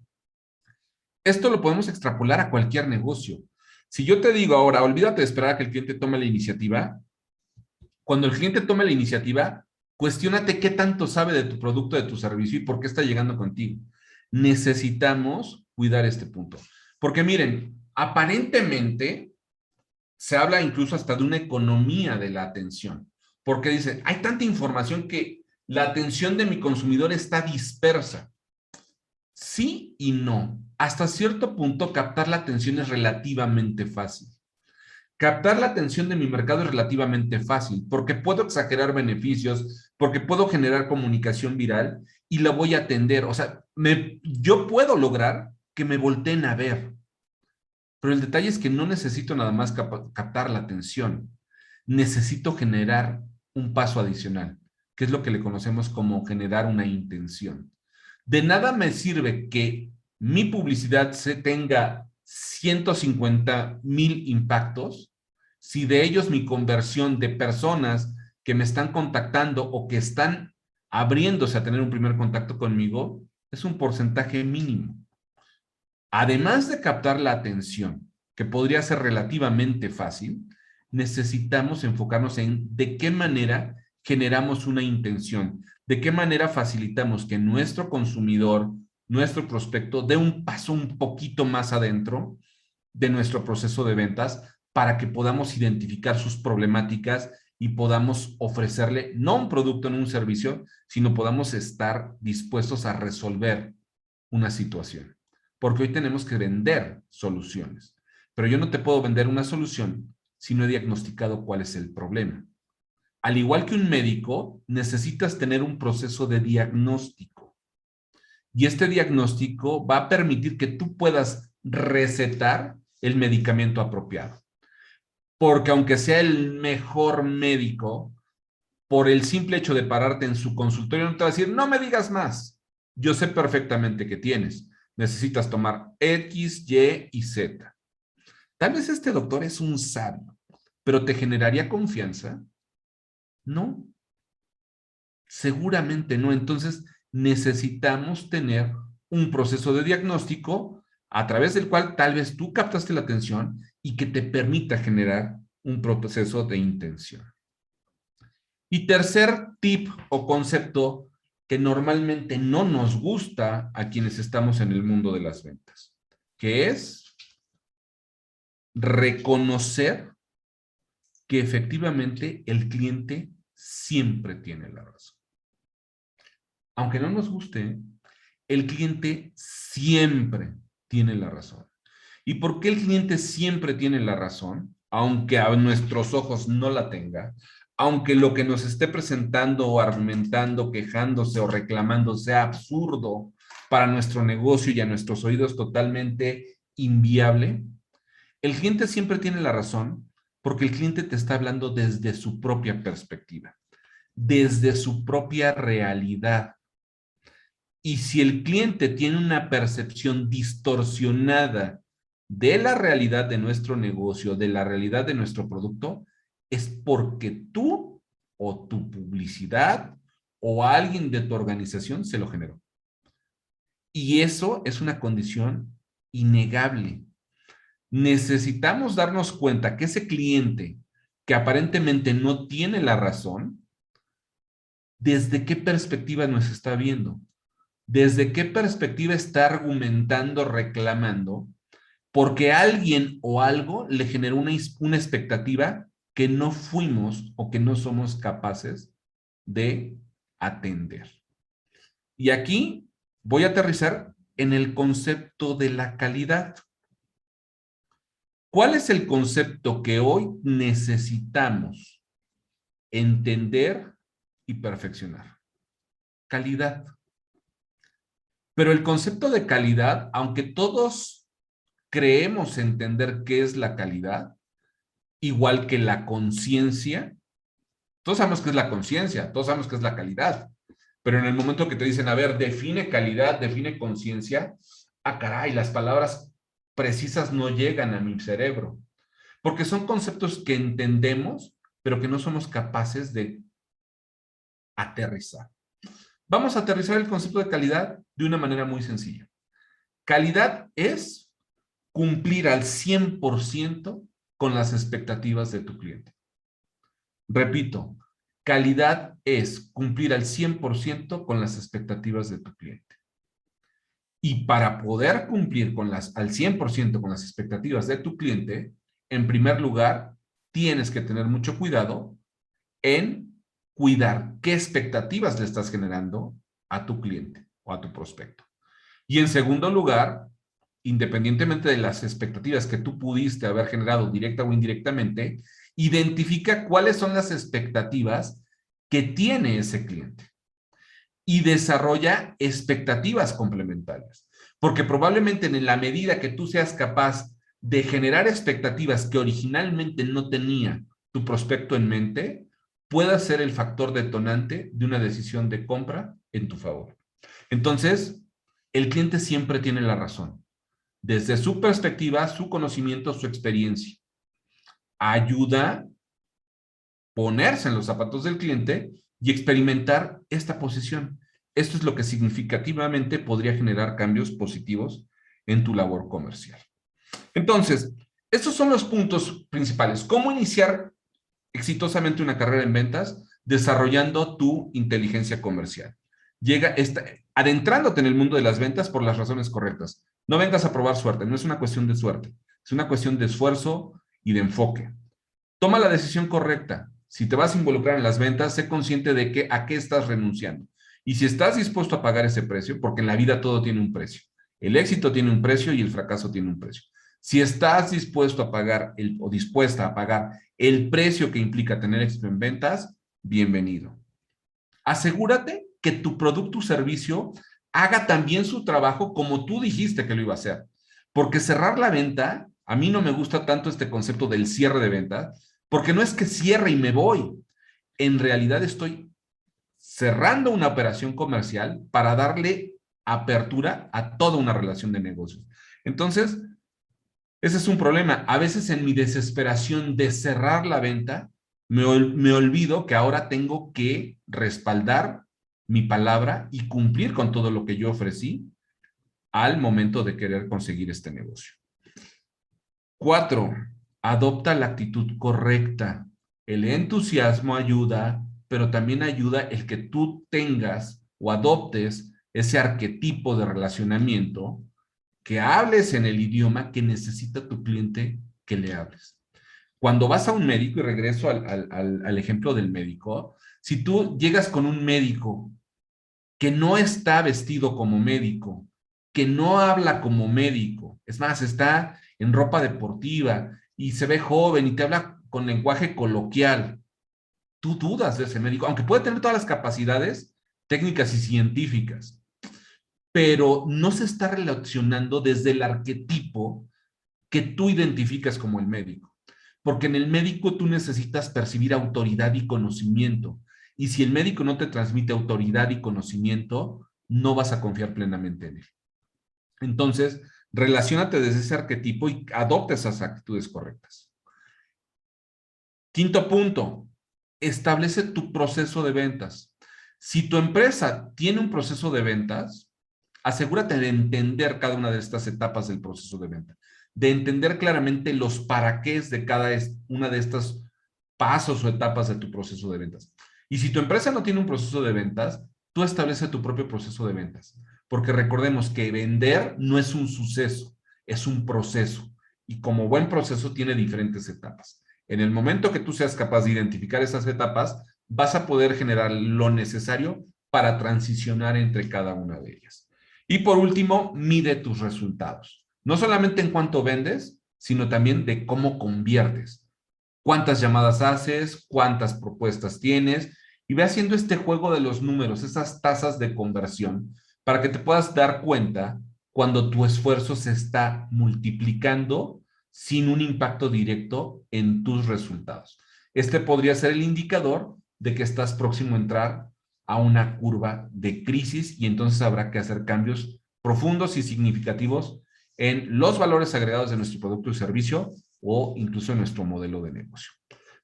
Esto lo podemos extrapolar a cualquier negocio. Si yo te digo ahora, olvídate de esperar a que el cliente tome la iniciativa, cuando el cliente tome la iniciativa, cuestiónate qué tanto sabe de tu producto, de tu servicio y por qué está llegando contigo. Necesitamos cuidar este punto. Porque miren, aparentemente se habla incluso hasta de una economía de la atención. Porque dicen, hay tanta información que la atención de mi consumidor está dispersa. Sí y no. Hasta cierto punto, captar la atención es relativamente fácil. Captar la atención de mi mercado es relativamente fácil porque puedo exagerar beneficios, porque puedo generar comunicación viral y la voy a atender. O sea, yo puedo lograr que me volteen a ver, pero el detalle es que no necesito nada más captar la atención. Necesito generar un paso adicional, que es lo que le conocemos como generar una intención. De nada me sirve que mi publicidad se tenga 150,000 impactos si de ellos mi conversión de personas que me están contactando o que están abriéndose a tener un primer contacto conmigo, es un porcentaje mínimo. Además de captar la atención, que podría ser relativamente fácil, necesitamos enfocarnos en de qué manera generamos una intención, de qué manera facilitamos que nuestro consumidor, nuestro prospecto, dé un paso un poquito más adentro de nuestro proceso de ventas para que podamos identificar sus problemáticas y podamos ofrecerle no un producto, no un servicio, sino podamos estar dispuestos a resolver una situación. Porque hoy tenemos que vender soluciones. Pero yo no te puedo vender una solución si no he diagnosticado cuál es el problema. Al igual que un médico, necesitas tener un proceso de diagnóstico. Y este diagnóstico va a permitir que tú puedas recetar el medicamento apropiado. Porque aunque sea el mejor médico, por el simple hecho de pararte en su consultorio, no te va a decir, no me digas más. Yo sé perfectamente que tienes. Necesitas tomar X, Y y Z. Tal vez este doctor es un sabio, pero ¿te generaría confianza? No, seguramente no. Entonces necesitamos tener un proceso de diagnóstico a través del cual tal vez tú captaste la atención y que te permita generar un proceso de intención. Y tercer tip o concepto que normalmente no nos gusta a quienes estamos en el mundo de las ventas, que es reconocer que efectivamente el cliente siempre tiene la razón. Aunque no nos guste, el cliente siempre tiene la razón. ¿Y por qué el cliente siempre tiene la razón? Aunque a nuestros ojos no la tenga, aunque lo que nos esté presentando o argumentando, quejándose o reclamando sea absurdo para nuestro negocio y a nuestros oídos totalmente inviable, el cliente siempre tiene la razón porque el cliente te está hablando desde su propia perspectiva, desde su propia realidad. Y si el cliente tiene una percepción distorsionada de la realidad de nuestro negocio, de la realidad de nuestro producto, es porque tú o tu publicidad o alguien de tu organización se lo generó. Y eso es una condición innegable. Necesitamos darnos cuenta que ese cliente que aparentemente no tiene la razón, ¿desde qué perspectiva nos está viendo? ¿Desde qué perspectiva está argumentando, reclamando? Porque alguien o algo le generó una expectativa que no fuimos o que no somos capaces de atender. Y aquí voy a aterrizar en el concepto de la calidad. ¿Cuál es el concepto que hoy necesitamos entender y perfeccionar? Calidad. Pero el concepto de calidad, aunque todos creemos entender qué es la calidad, igual que la conciencia, todos sabemos qué es la conciencia, todos sabemos qué es la calidad, pero en el momento que te dicen, a ver, define calidad, define conciencia, ah, caray, las palabras precisas no llegan a mi cerebro, porque son conceptos que entendemos, pero que no somos capaces de aterrizar. Vamos a aterrizar el concepto de calidad de una manera muy sencilla. Calidad es cumplir al 100% con las expectativas de tu cliente. Repito, calidad es cumplir al 100% con las expectativas de tu cliente. Y para poder cumplir al 100% con las expectativas de tu cliente, en primer lugar, tienes que tener mucho cuidado en cuidar qué expectativas le estás generando a tu cliente o a tu prospecto. Y en segundo lugar, independientemente de las expectativas que tú pudiste haber generado directa o indirectamente, identifica cuáles son las expectativas que tiene ese cliente y desarrolla expectativas complementarias. Porque probablemente en la medida que tú seas capaz de generar expectativas que originalmente no tenía tu prospecto en mente, pueda ser el factor detonante de una decisión de compra en tu favor. Entonces, el cliente siempre tiene la razón, desde su perspectiva, su conocimiento, su experiencia. ayuda a ponerse en los zapatos del cliente y experimentar esta posición. Esto es lo que significativamente podría generar cambios positivos en tu labor comercial. Entonces, estos son los puntos principales. ¿Cómo iniciar exitosamente una carrera en ventas? Desarrollando tu inteligencia comercial. Adentrándote en el mundo de las ventas por las razones correctas. No vengas a probar suerte, no es una cuestión de suerte, es una cuestión de esfuerzo y de enfoque. Toma la decisión correcta. Si te vas a involucrar en las ventas, sé consciente de a qué estás renunciando. Y si estás dispuesto a pagar ese precio, porque en la vida todo tiene un precio. El éxito tiene un precio y el fracaso tiene un precio. Si estás dispuesto a pagar o dispuesta a pagar el precio que implica tener éxito en ventas, bienvenido. Asegúrate que tu producto o servicio haga también su trabajo como tú dijiste que lo iba a hacer. Porque cerrar la venta, a mí no me gusta tanto este concepto del cierre de venta, porque no es que cierre y me voy. En realidad estoy cerrando una operación comercial para darle apertura a toda una relación de negocios. Entonces, ese es un problema. A veces en mi desesperación de cerrar la venta, me olvido que ahora tengo que respaldar mi palabra y cumplir con todo lo que yo ofrecí al momento de querer conseguir este negocio. 4, adopta la actitud correcta. El entusiasmo ayuda, pero también ayuda el que tú tengas o adoptes ese arquetipo de relacionamiento, que hables en el idioma que necesita tu cliente que le hables. Cuando vas a un médico, y regreso al ejemplo del médico, si tú llegas con un médico que no está vestido como médico, que no habla como médico, es más, está en ropa deportiva y se ve joven y te habla con lenguaje coloquial, tú dudas de ese médico, aunque puede tener todas las capacidades técnicas y científicas, pero no se está relacionando desde el arquetipo que tú identificas como el médico. Porque en el médico tú necesitas percibir autoridad y conocimiento. Y si el médico no te transmite autoridad y conocimiento, no vas a confiar plenamente en él. Entonces, relaciónate desde ese arquetipo y adopta esas actitudes correctas. Quinto punto, establece tu proceso de ventas. Si tu empresa tiene un proceso de ventas, asegúrate de entender cada una de estas etapas del proceso de venta, de entender claramente los para qué de cada una de estos pasos o etapas de tu proceso de ventas. Y si tu empresa no tiene un proceso de ventas, tú establece tu propio proceso de ventas, porque recordemos que vender no es un suceso, es un proceso, y como buen proceso tiene diferentes etapas. En el momento que tú seas capaz de identificar esas etapas, vas a poder generar lo necesario para transicionar entre cada una de ellas. Y por último, mide tus resultados. No solamente en cuánto vendes, sino también de cómo conviertes. Cuántas llamadas haces, cuántas propuestas tienes, y ve haciendo este juego de los números, esas tasas de conversión, para que te puedas dar cuenta cuando tu esfuerzo se está multiplicando sin un impacto directo en tus resultados. Este podría ser el indicador de que estás próximo a entrar a una curva de crisis y entonces habrá que hacer cambios profundos y significativos en los valores agregados de nuestro producto y servicio o incluso en nuestro modelo de negocio.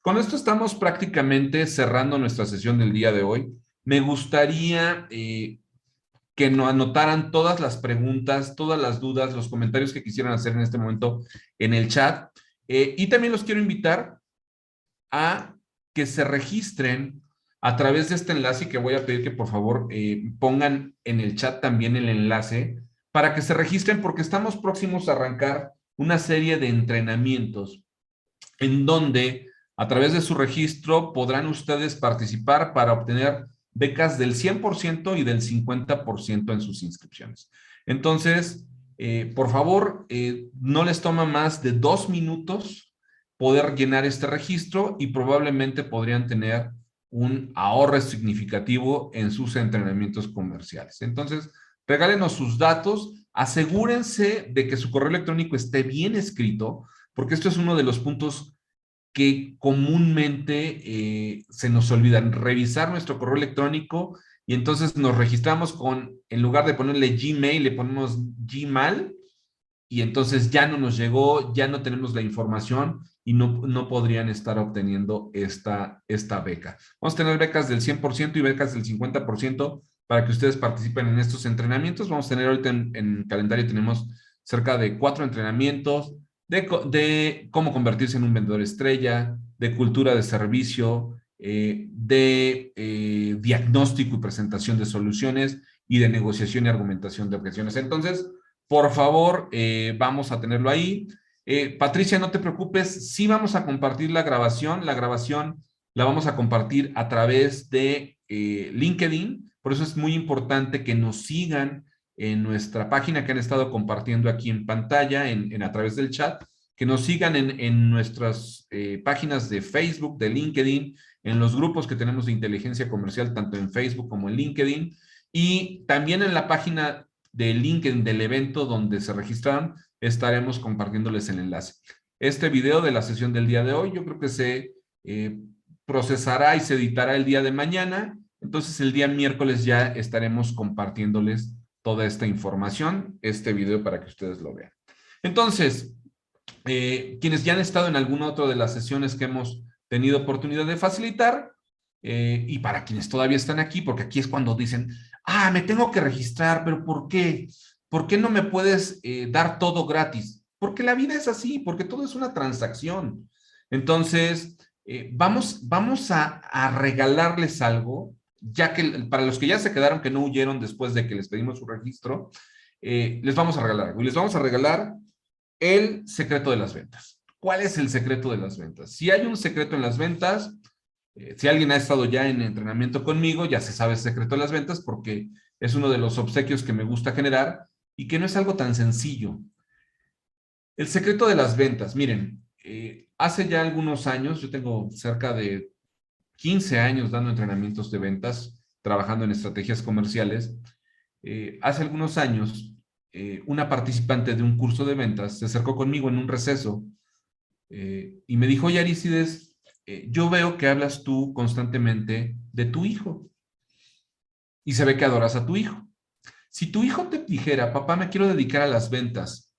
Con esto estamos prácticamente cerrando nuestra sesión del día de hoy. Me gustaría que nos anotaran todas las preguntas, todas las dudas, los comentarios que quisieran hacer en este momento en el chat. Y también los quiero invitar a que se registren a través de este enlace, que voy a pedir que por favor pongan en el chat también el enlace para que se registren, porque estamos próximos a arrancar una serie de entrenamientos en donde a través de su registro podrán ustedes participar para obtener becas del 100% y del 50% en sus inscripciones. Entonces, por favor, no les toma más de 2 minutos poder llenar este registro y probablemente podrían tener un ahorro significativo en sus entrenamientos comerciales. Entonces, regálenos sus datos, asegúrense de que su correo electrónico esté bien escrito, porque esto es uno de los puntos que comúnmente se nos olvidan, revisar nuestro correo electrónico y entonces nos registramos con, en lugar de ponerle Gmail, le ponemos Gmail y entonces ya no nos llegó, ya no tenemos la información y no podrían estar obteniendo esta beca. Vamos a tener becas del 100% y becas del 50% para que ustedes participen en estos entrenamientos. Vamos a tener ahorita en calendario, tenemos cerca de 4 entrenamientos de cómo convertirse en un vendedor estrella, de cultura de servicio, de diagnóstico y presentación de soluciones y de negociación y argumentación de objeciones. Entonces, por favor, vamos a tenerlo ahí. Patricia, no te preocupes, sí vamos a compartir la grabación la vamos a compartir a través de LinkedIn, por eso es muy importante que nos sigan en nuestra página que han estado compartiendo aquí en pantalla, a través del chat, que nos sigan en nuestras páginas de Facebook, de LinkedIn, en los grupos que tenemos de inteligencia comercial, tanto en Facebook como en LinkedIn, y también en la página de LinkedIn del evento donde se registraron, estaremos compartiéndoles el enlace. Este video de la sesión del día de hoy, yo creo que se procesará y se editará el día de mañana, entonces el día miércoles ya estaremos compartiéndoles toda esta información, este video para que ustedes lo vean. Entonces, quienes ya han estado en alguna otra de las sesiones que hemos tenido oportunidad de facilitar, y para quienes todavía están aquí, porque aquí es cuando dicen, me tengo que registrar, pero ¿por qué? ¿Por qué no me puedes dar todo gratis? Porque la vida es así, porque todo es una transacción. Entonces, vamos a regalarles algo, ya que para los que ya se quedaron, que no huyeron después de que les pedimos su registro, les vamos a regalar algo. Y les vamos a regalar el secreto de las ventas. ¿Cuál es el secreto de las ventas? Si hay un secreto en las ventas, si alguien ha estado ya en entrenamiento conmigo, ya se sabe el secreto de las ventas porque es uno de los obsequios que me gusta generar y que no es algo tan sencillo. El secreto de las ventas, miren, hace ya algunos años, yo tengo cerca de 15 años dando entrenamientos de ventas, trabajando en estrategias comerciales. Hace algunos años, una participante de un curso de ventas se acercó conmigo en un receso y me dijo, oye, Arícides, yo veo que hablas tú constantemente de tu hijo y se ve que adoras a tu hijo. Si tu hijo te dijera, papá, me quiero dedicar a las ventas,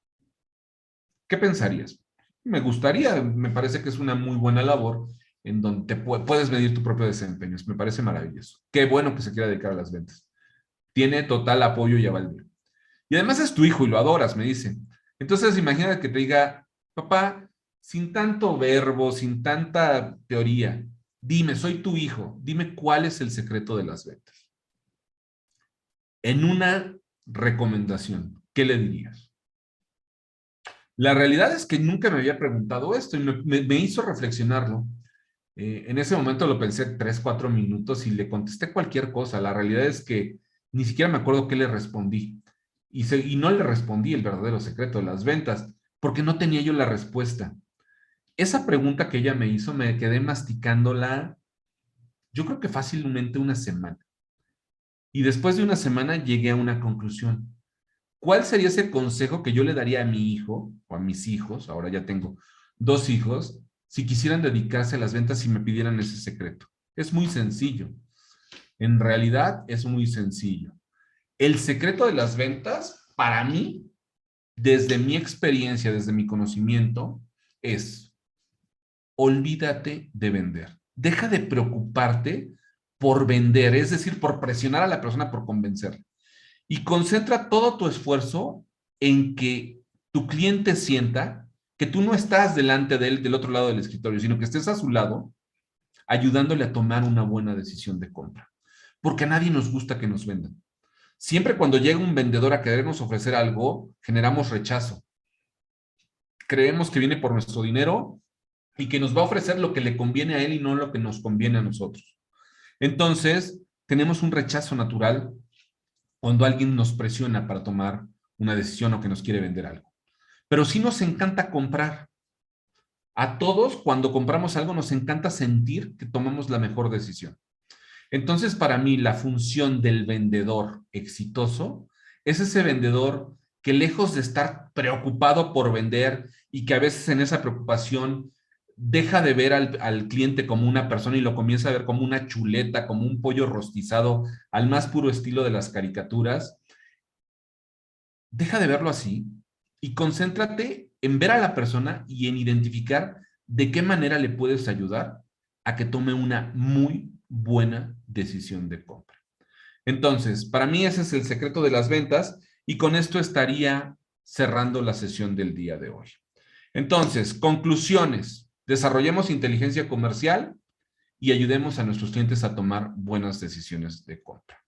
¿qué pensarías? Me gustaría, me parece que es una muy buena labor en donde puedes medir tu propio desempeño. Me parece maravilloso. Qué bueno que se quiera dedicar a las ventas. Tiene total apoyo y aval mío. Y además es tu hijo y lo adoras, me dice. Entonces imagínate que te diga, papá, sin tanto verbo, sin tanta teoría, dime, soy tu hijo, dime cuál es el secreto de las ventas. En una recomendación, ¿qué le dirías? La realidad es que nunca me había preguntado esto y me hizo reflexionarlo. En ese momento lo pensé 3, 4 minutos y le contesté cualquier cosa. La realidad es que ni siquiera me acuerdo qué le respondí. Y no le respondí el verdadero secreto de las ventas, porque no tenía yo la respuesta. Esa pregunta que ella me hizo, me quedé masticándola, yo creo que fácilmente una semana. Y después de una semana llegué a una conclusión. ¿Cuál sería ese consejo que yo le daría a mi hijo o a mis hijos? Ahora ya tengo 2 hijos, si quisieran dedicarse a las ventas y me pidieran ese secreto. Es muy sencillo. En realidad es muy sencillo. El secreto de las ventas, para mí, desde mi experiencia, desde mi conocimiento, es olvídate de vender. Deja de preocuparte por vender, es decir, por presionar a la persona, por convencerla. Y concentra todo tu esfuerzo en que tu cliente sienta que tú no estás delante de él, del otro lado del escritorio, sino que estés a su lado, ayudándole a tomar una buena decisión de compra. Porque a nadie nos gusta que nos vendan. Siempre cuando llega un vendedor a querernos ofrecer algo, generamos rechazo. Creemos que viene por nuestro dinero y que nos va a ofrecer lo que le conviene a él y no lo que nos conviene a nosotros. Entonces, tenemos un rechazo natural cuando alguien nos presiona para tomar una decisión o que nos quiere vender algo. Pero sí nos encanta comprar. A todos, cuando compramos algo, nos encanta sentir que tomamos la mejor decisión. Entonces, para mí, la función del vendedor exitoso es ese vendedor que lejos de estar preocupado por vender y que a veces en esa preocupación deja de ver al cliente como una persona y lo comienza a ver como una chuleta, como un pollo rostizado al más puro estilo de las caricaturas, deja de verlo así y concéntrate en ver a la persona y en identificar ¿de qué manera le puedes ayudar a que tome una muy buena decisión de compra? Entonces, para mí ese es el secreto de las ventas y con esto estaría cerrando la sesión del día de hoy. Entonces, conclusiones. Desarrollemos inteligencia comercial y ayudemos a nuestros clientes a tomar buenas decisiones de compra.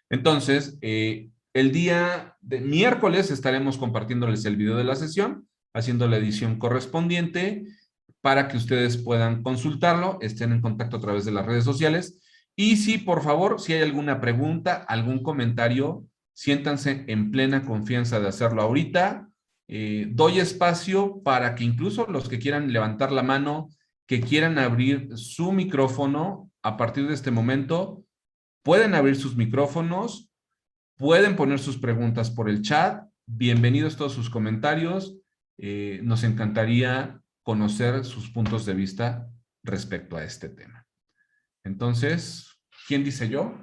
Entonces, el día de miércoles estaremos compartiéndoles el video de la sesión, haciendo la edición correspondiente para que ustedes puedan consultarlo, estén en contacto a través de las redes sociales. Y si, por favor, si hay alguna pregunta, algún comentario, siéntanse en plena confianza de hacerlo ahorita. Doy espacio para que incluso los que quieran levantar la mano, que quieran abrir su micrófono a partir de este momento, pueden abrir sus micrófonos, pueden poner sus preguntas por el chat. Bienvenidos todos sus comentarios. Nos encantaría conocer sus puntos de vista respecto a este tema. Entonces, ¿quién dice yo?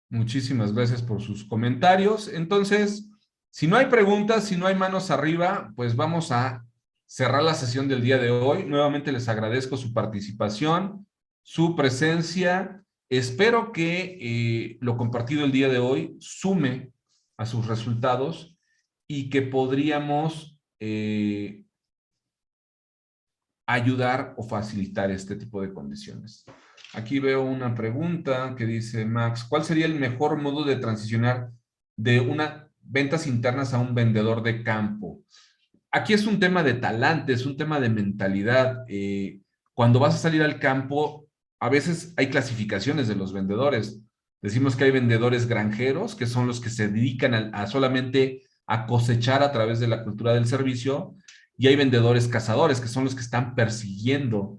Muchísimas gracias por sus comentarios. Entonces, si no hay preguntas, si no hay manos arriba, pues vamos a cerrar la sesión del día de hoy. Nuevamente les agradezco su participación, su presencia. Espero que lo compartido el día de hoy sume a sus resultados y que podríamos ayudar o facilitar este tipo de condiciones. Aquí veo una pregunta que dice Max, ¿cuál sería el mejor modo de transicionar de una ventas internas a un vendedor de campo? Aquí es un tema de talante, es un tema de mentalidad. Cuando vas a salir al campo, a veces hay clasificaciones de los vendedores. Decimos que hay vendedores granjeros, que son los que se dedican a solamente a cosechar a través de la cultura del servicio, y hay vendedores cazadores, que son los que están persiguiendo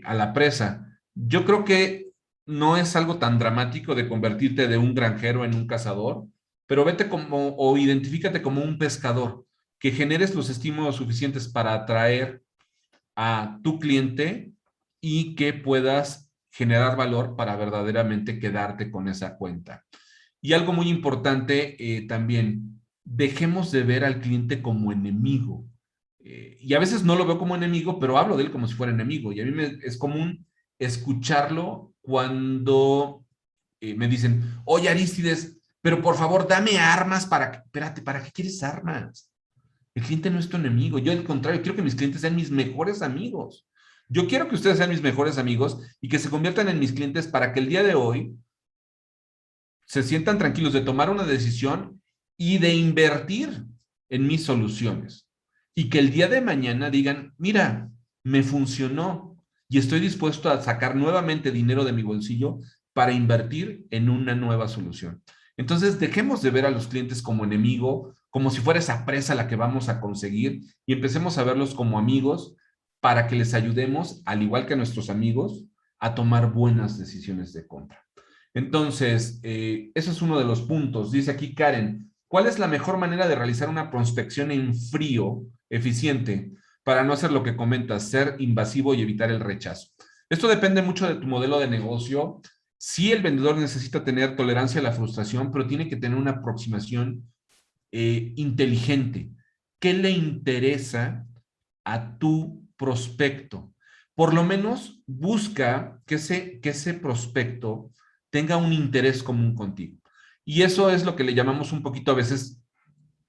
a la presa. Yo creo que no es algo tan dramático de convertirte de un granjero en un cazador, pero vete como o identifícate como un pescador, que generes los estímulos suficientes para atraer a tu cliente y que puedas generar valor para verdaderamente quedarte con esa cuenta. Y algo muy importante también, dejemos de ver al cliente como enemigo. Y a veces no lo veo como enemigo, pero hablo de él como si fuera enemigo. Y a mí es común escucharlo cuando me dicen, oye Arístides, pero por favor dame armas para que, espérate, ¿para qué quieres armas? El cliente no es tu enemigo. Yo, al contrario, quiero que mis clientes sean mis mejores amigos. Yo quiero que ustedes sean mis mejores amigos y que se conviertan en mis clientes para que el día de hoy se sientan tranquilos de tomar una decisión y de invertir en mis soluciones. Y que el día de mañana digan, mira, me funcionó y estoy dispuesto a sacar nuevamente dinero de mi bolsillo para invertir en una nueva solución. Entonces, dejemos de ver a los clientes como enemigo, como si fuera esa presa la que vamos a conseguir y empecemos a verlos como amigos para que les ayudemos, al igual que a nuestros amigos, a tomar buenas decisiones de compra. Entonces, eso es uno de los puntos. Dice aquí Karen, ¿cuál es la mejor manera de realizar una prospección en frío eficiente para no hacer lo que comentas, ser invasivo y evitar el rechazo? Esto depende mucho de tu modelo de negocio. Sí, el vendedor necesita tener tolerancia a la frustración, pero tiene que tener una aproximación inteligente. ¿Qué le interesa a tu prospecto? Por lo menos busca que ese prospecto tenga un interés común contigo. Y eso es lo que le llamamos un poquito a veces,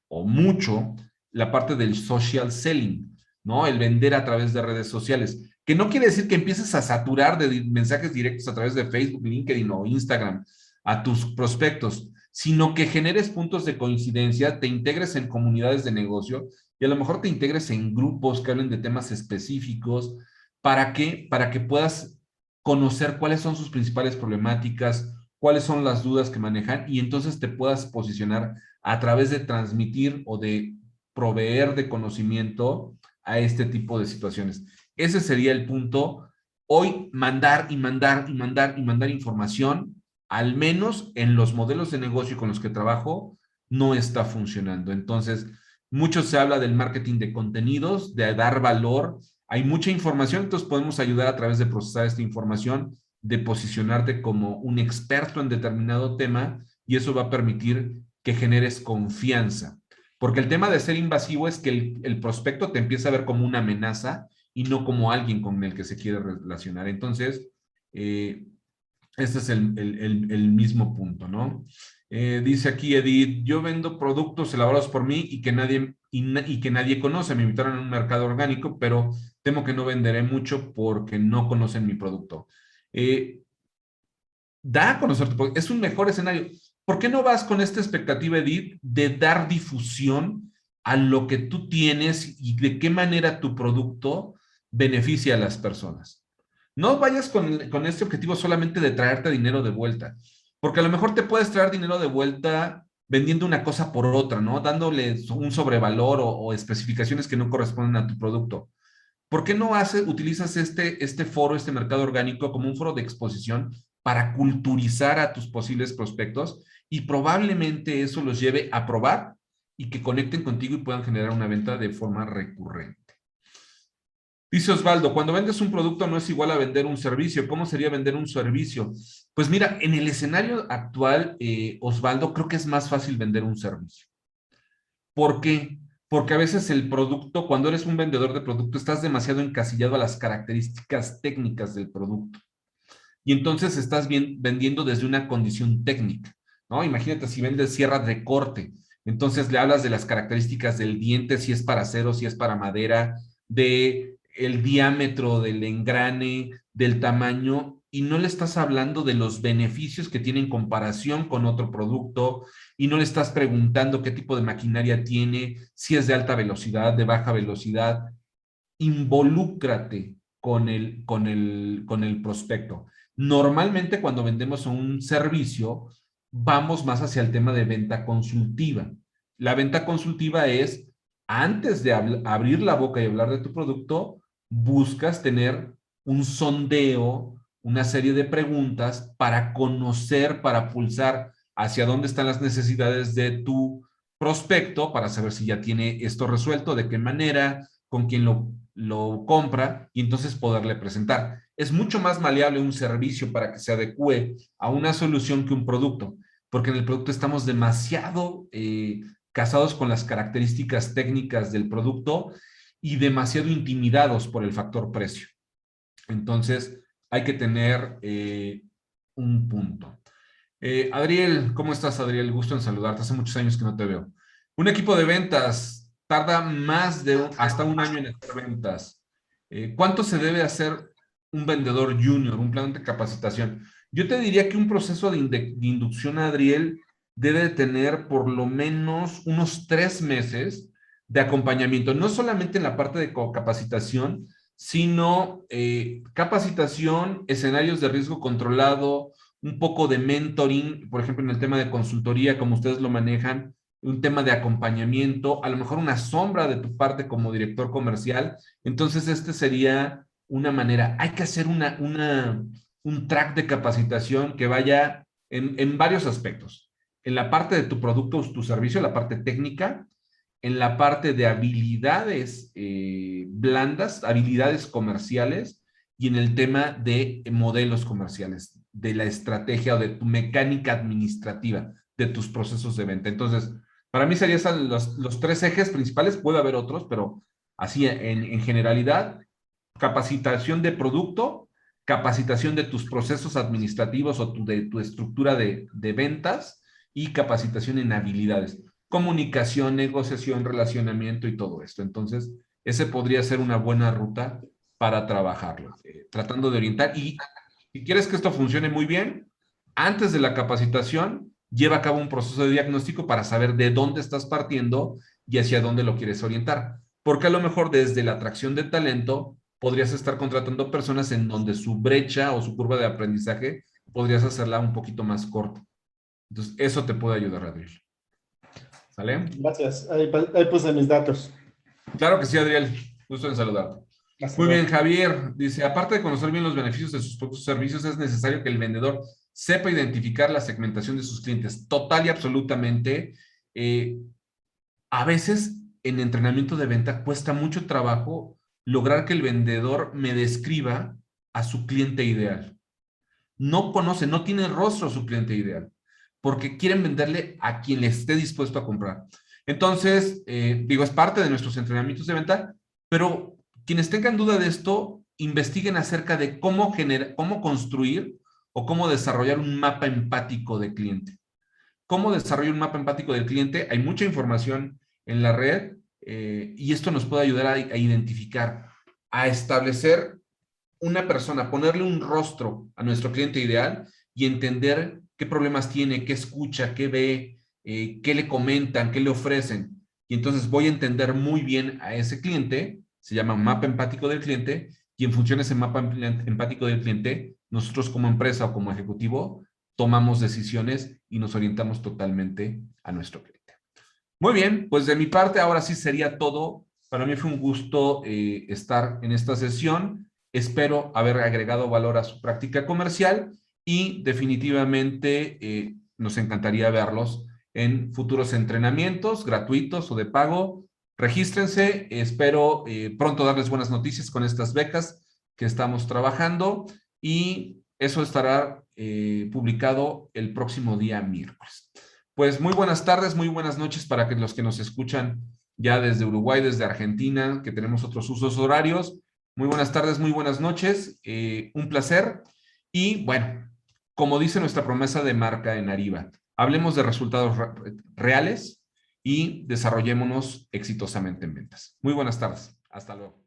o mucho, la parte del social selling, ¿no? El vender a través de redes sociales, que no quiere decir que empieces a saturar de mensajes directos a través de Facebook, LinkedIn o Instagram a tus prospectos, sino que generes puntos de coincidencia, te integres en comunidades de negocio y a lo mejor te integres en grupos que hablen de temas específicos. ¿Para qué? Para que puedas conocer cuáles son sus principales problemáticas, cuáles son las dudas que manejan y entonces te puedas posicionar a través de transmitir o de proveer de conocimiento a este tipo de situaciones. Ese sería el punto. Hoy mandar y mandar y mandar y mandar información, al menos en los modelos de negocio con los que trabajo, no está funcionando. Entonces, mucho se habla del marketing de contenidos, de dar valor. Hay mucha información, entonces podemos ayudar a través de procesar esta información, de posicionarte como un experto en determinado tema y eso va a permitir que generes confianza. Porque el tema de ser invasivo es que el prospecto te empieza a ver como una amenaza y no como alguien con el que se quiere relacionar. Entonces, este es el mismo punto, ¿no? Dice aquí Edith, yo vendo productos elaborados por mí y que nadie conoce. Me invitaron a un mercado orgánico, pero temo que no venderé mucho porque no conocen mi producto. Da a conocer tu producto. Es un mejor escenario. ¿Por qué no vas con esta expectativa, Edith, de dar difusión a lo que tú tienes y de qué manera tu producto beneficia a las personas? No vayas con este objetivo solamente de traerte dinero de vuelta, porque a lo mejor te puedes traer dinero de vuelta vendiendo una cosa por otra, ¿no? Dándole un sobrevalor o especificaciones que no corresponden a tu producto. ¿Por qué no utilizas este foro, este mercado orgánico como un foro de exposición para culturizar a tus posibles prospectos y probablemente eso los lleve a probar y que conecten contigo y puedan generar una venta de forma recurrente? Dice Osvaldo, cuando vendes un producto no es igual a vender un servicio. ¿Cómo sería vender un servicio? Pues mira, en el escenario actual, Osvaldo, creo que es más fácil vender un servicio. ¿Por qué? Porque a veces el producto, cuando eres un vendedor de producto, estás demasiado encasillado a las características técnicas del producto. Y entonces estás vendiendo desde una condición técnica, ¿no? Imagínate si vendes sierra de corte, entonces le hablas de las características del diente, si es para acero, si es para madera, de el diámetro del engrane, del tamaño, y no le estás hablando de los beneficios que tiene en comparación con otro producto, y no le estás preguntando qué tipo de maquinaria tiene, si es de alta velocidad, de baja velocidad. Involúcrate con el prospecto. Normalmente cuando vendemos un servicio, vamos más hacia el tema de venta consultiva. La venta consultiva es, antes de abrir la boca y hablar de tu producto, buscas tener un sondeo, una serie de preguntas para conocer, para pulsar hacia dónde están las necesidades de tu prospecto, para saber si ya tiene esto resuelto, de qué manera, con quién lo compra y entonces poderle presentar. Es mucho más maleable un servicio para que se adecue a una solución que un producto, porque en el producto estamos demasiado casados con las características técnicas del producto y demasiado intimidados por el factor precio. Entonces, hay que tener un punto. Adriel, ¿cómo estás, Adriel? Gusto en saludarte. Hace muchos años que no te veo. Un equipo de ventas tarda más de hasta un año en hacer ventas. ¿Cuánto se debe hacer un vendedor junior, un plan de capacitación? Yo te diría que un proceso de inducción, Adriel, debe de tener por lo menos unos 3 meses de acompañamiento, no solamente en la parte de capacitación, sino capacitación, escenarios de riesgo controlado, un poco de mentoring, por ejemplo, en el tema de consultoría, como ustedes lo manejan, un tema de acompañamiento, a lo mejor una sombra de tu parte como director comercial. Entonces, este sería una manera. Hay que hacer un track de capacitación que vaya en varios aspectos. En la parte de tu producto o tu servicio, la parte técnica, en la parte de habilidades blandas, habilidades comerciales y en el tema de modelos comerciales, de la estrategia o de tu mecánica administrativa de tus procesos de venta. Entonces, para mí serían los 3 ejes principales, puede haber otros, pero así en generalidad, capacitación de producto, capacitación de tus procesos administrativos o de tu estructura de ventas y capacitación en habilidades, comunicación, negociación, relacionamiento y todo esto. Entonces, ese podría ser una buena ruta para trabajarlo, tratando de orientar. Y si quieres que esto funcione muy bien, antes de la capacitación, lleva a cabo un proceso de diagnóstico para saber de dónde estás partiendo y hacia dónde lo quieres orientar. Porque a lo mejor desde la atracción de talento podrías estar contratando personas en donde su brecha o su curva de aprendizaje podrías hacerla un poquito más corta. Entonces, eso te puede ayudar, Adriel. ¿Sale? Gracias. Ahí puse mis datos. Claro que sí, Adriel. Gusto en saludarte. Hasta Muy bien, luego. Javier. Dice, aparte de conocer bien los beneficios de sus productos y servicios, es necesario que el vendedor sepa identificar la segmentación de sus clientes. Total y absolutamente. Eh, a veces en entrenamiento de venta cuesta mucho trabajo lograr que el vendedor me describa a su cliente ideal. No conoce, no tiene rostro su cliente ideal. porque quieren venderle a quien le esté dispuesto a comprar. Entonces, digo, es parte de nuestros entrenamientos de venta, pero quienes tengan duda de esto, investiguen acerca de cómo construir o cómo desarrollar un mapa empático de cliente. ¿Cómo desarrollar un mapa empático del cliente? Hay mucha información en la red y esto nos puede ayudar a identificar, a establecer una persona, ponerle un rostro a nuestro cliente ideal y entender qué problemas tiene, qué escucha, qué ve, qué le comentan, qué le ofrecen. Y entonces voy a entender muy bien a ese cliente, se llama mapa empático del cliente, y en función de ese mapa empático del cliente, nosotros como empresa o como ejecutivo tomamos decisiones y nos orientamos totalmente a nuestro cliente. Muy bien, pues de mi parte ahora sí sería todo. Para mí fue un gusto estar en esta sesión. Espero haber agregado valor a su práctica comercial y definitivamente nos encantaría verlos en futuros entrenamientos gratuitos o de pago. Regístrense. Espero pronto darles buenas noticias con estas becas que estamos trabajando y eso estará publicado el próximo día miércoles. Pues muy buenas tardes, muy buenas noches para que los que nos escuchan ya desde Uruguay, desde Argentina, que tenemos otros usos horarios. Muy buenas tardes, muy buenas noches. Un placer. Y bueno, como dice nuestra promesa de marca en Ariba, hablemos de resultados reales y desarrollémonos exitosamente en ventas. Muy buenas tardes. Hasta luego.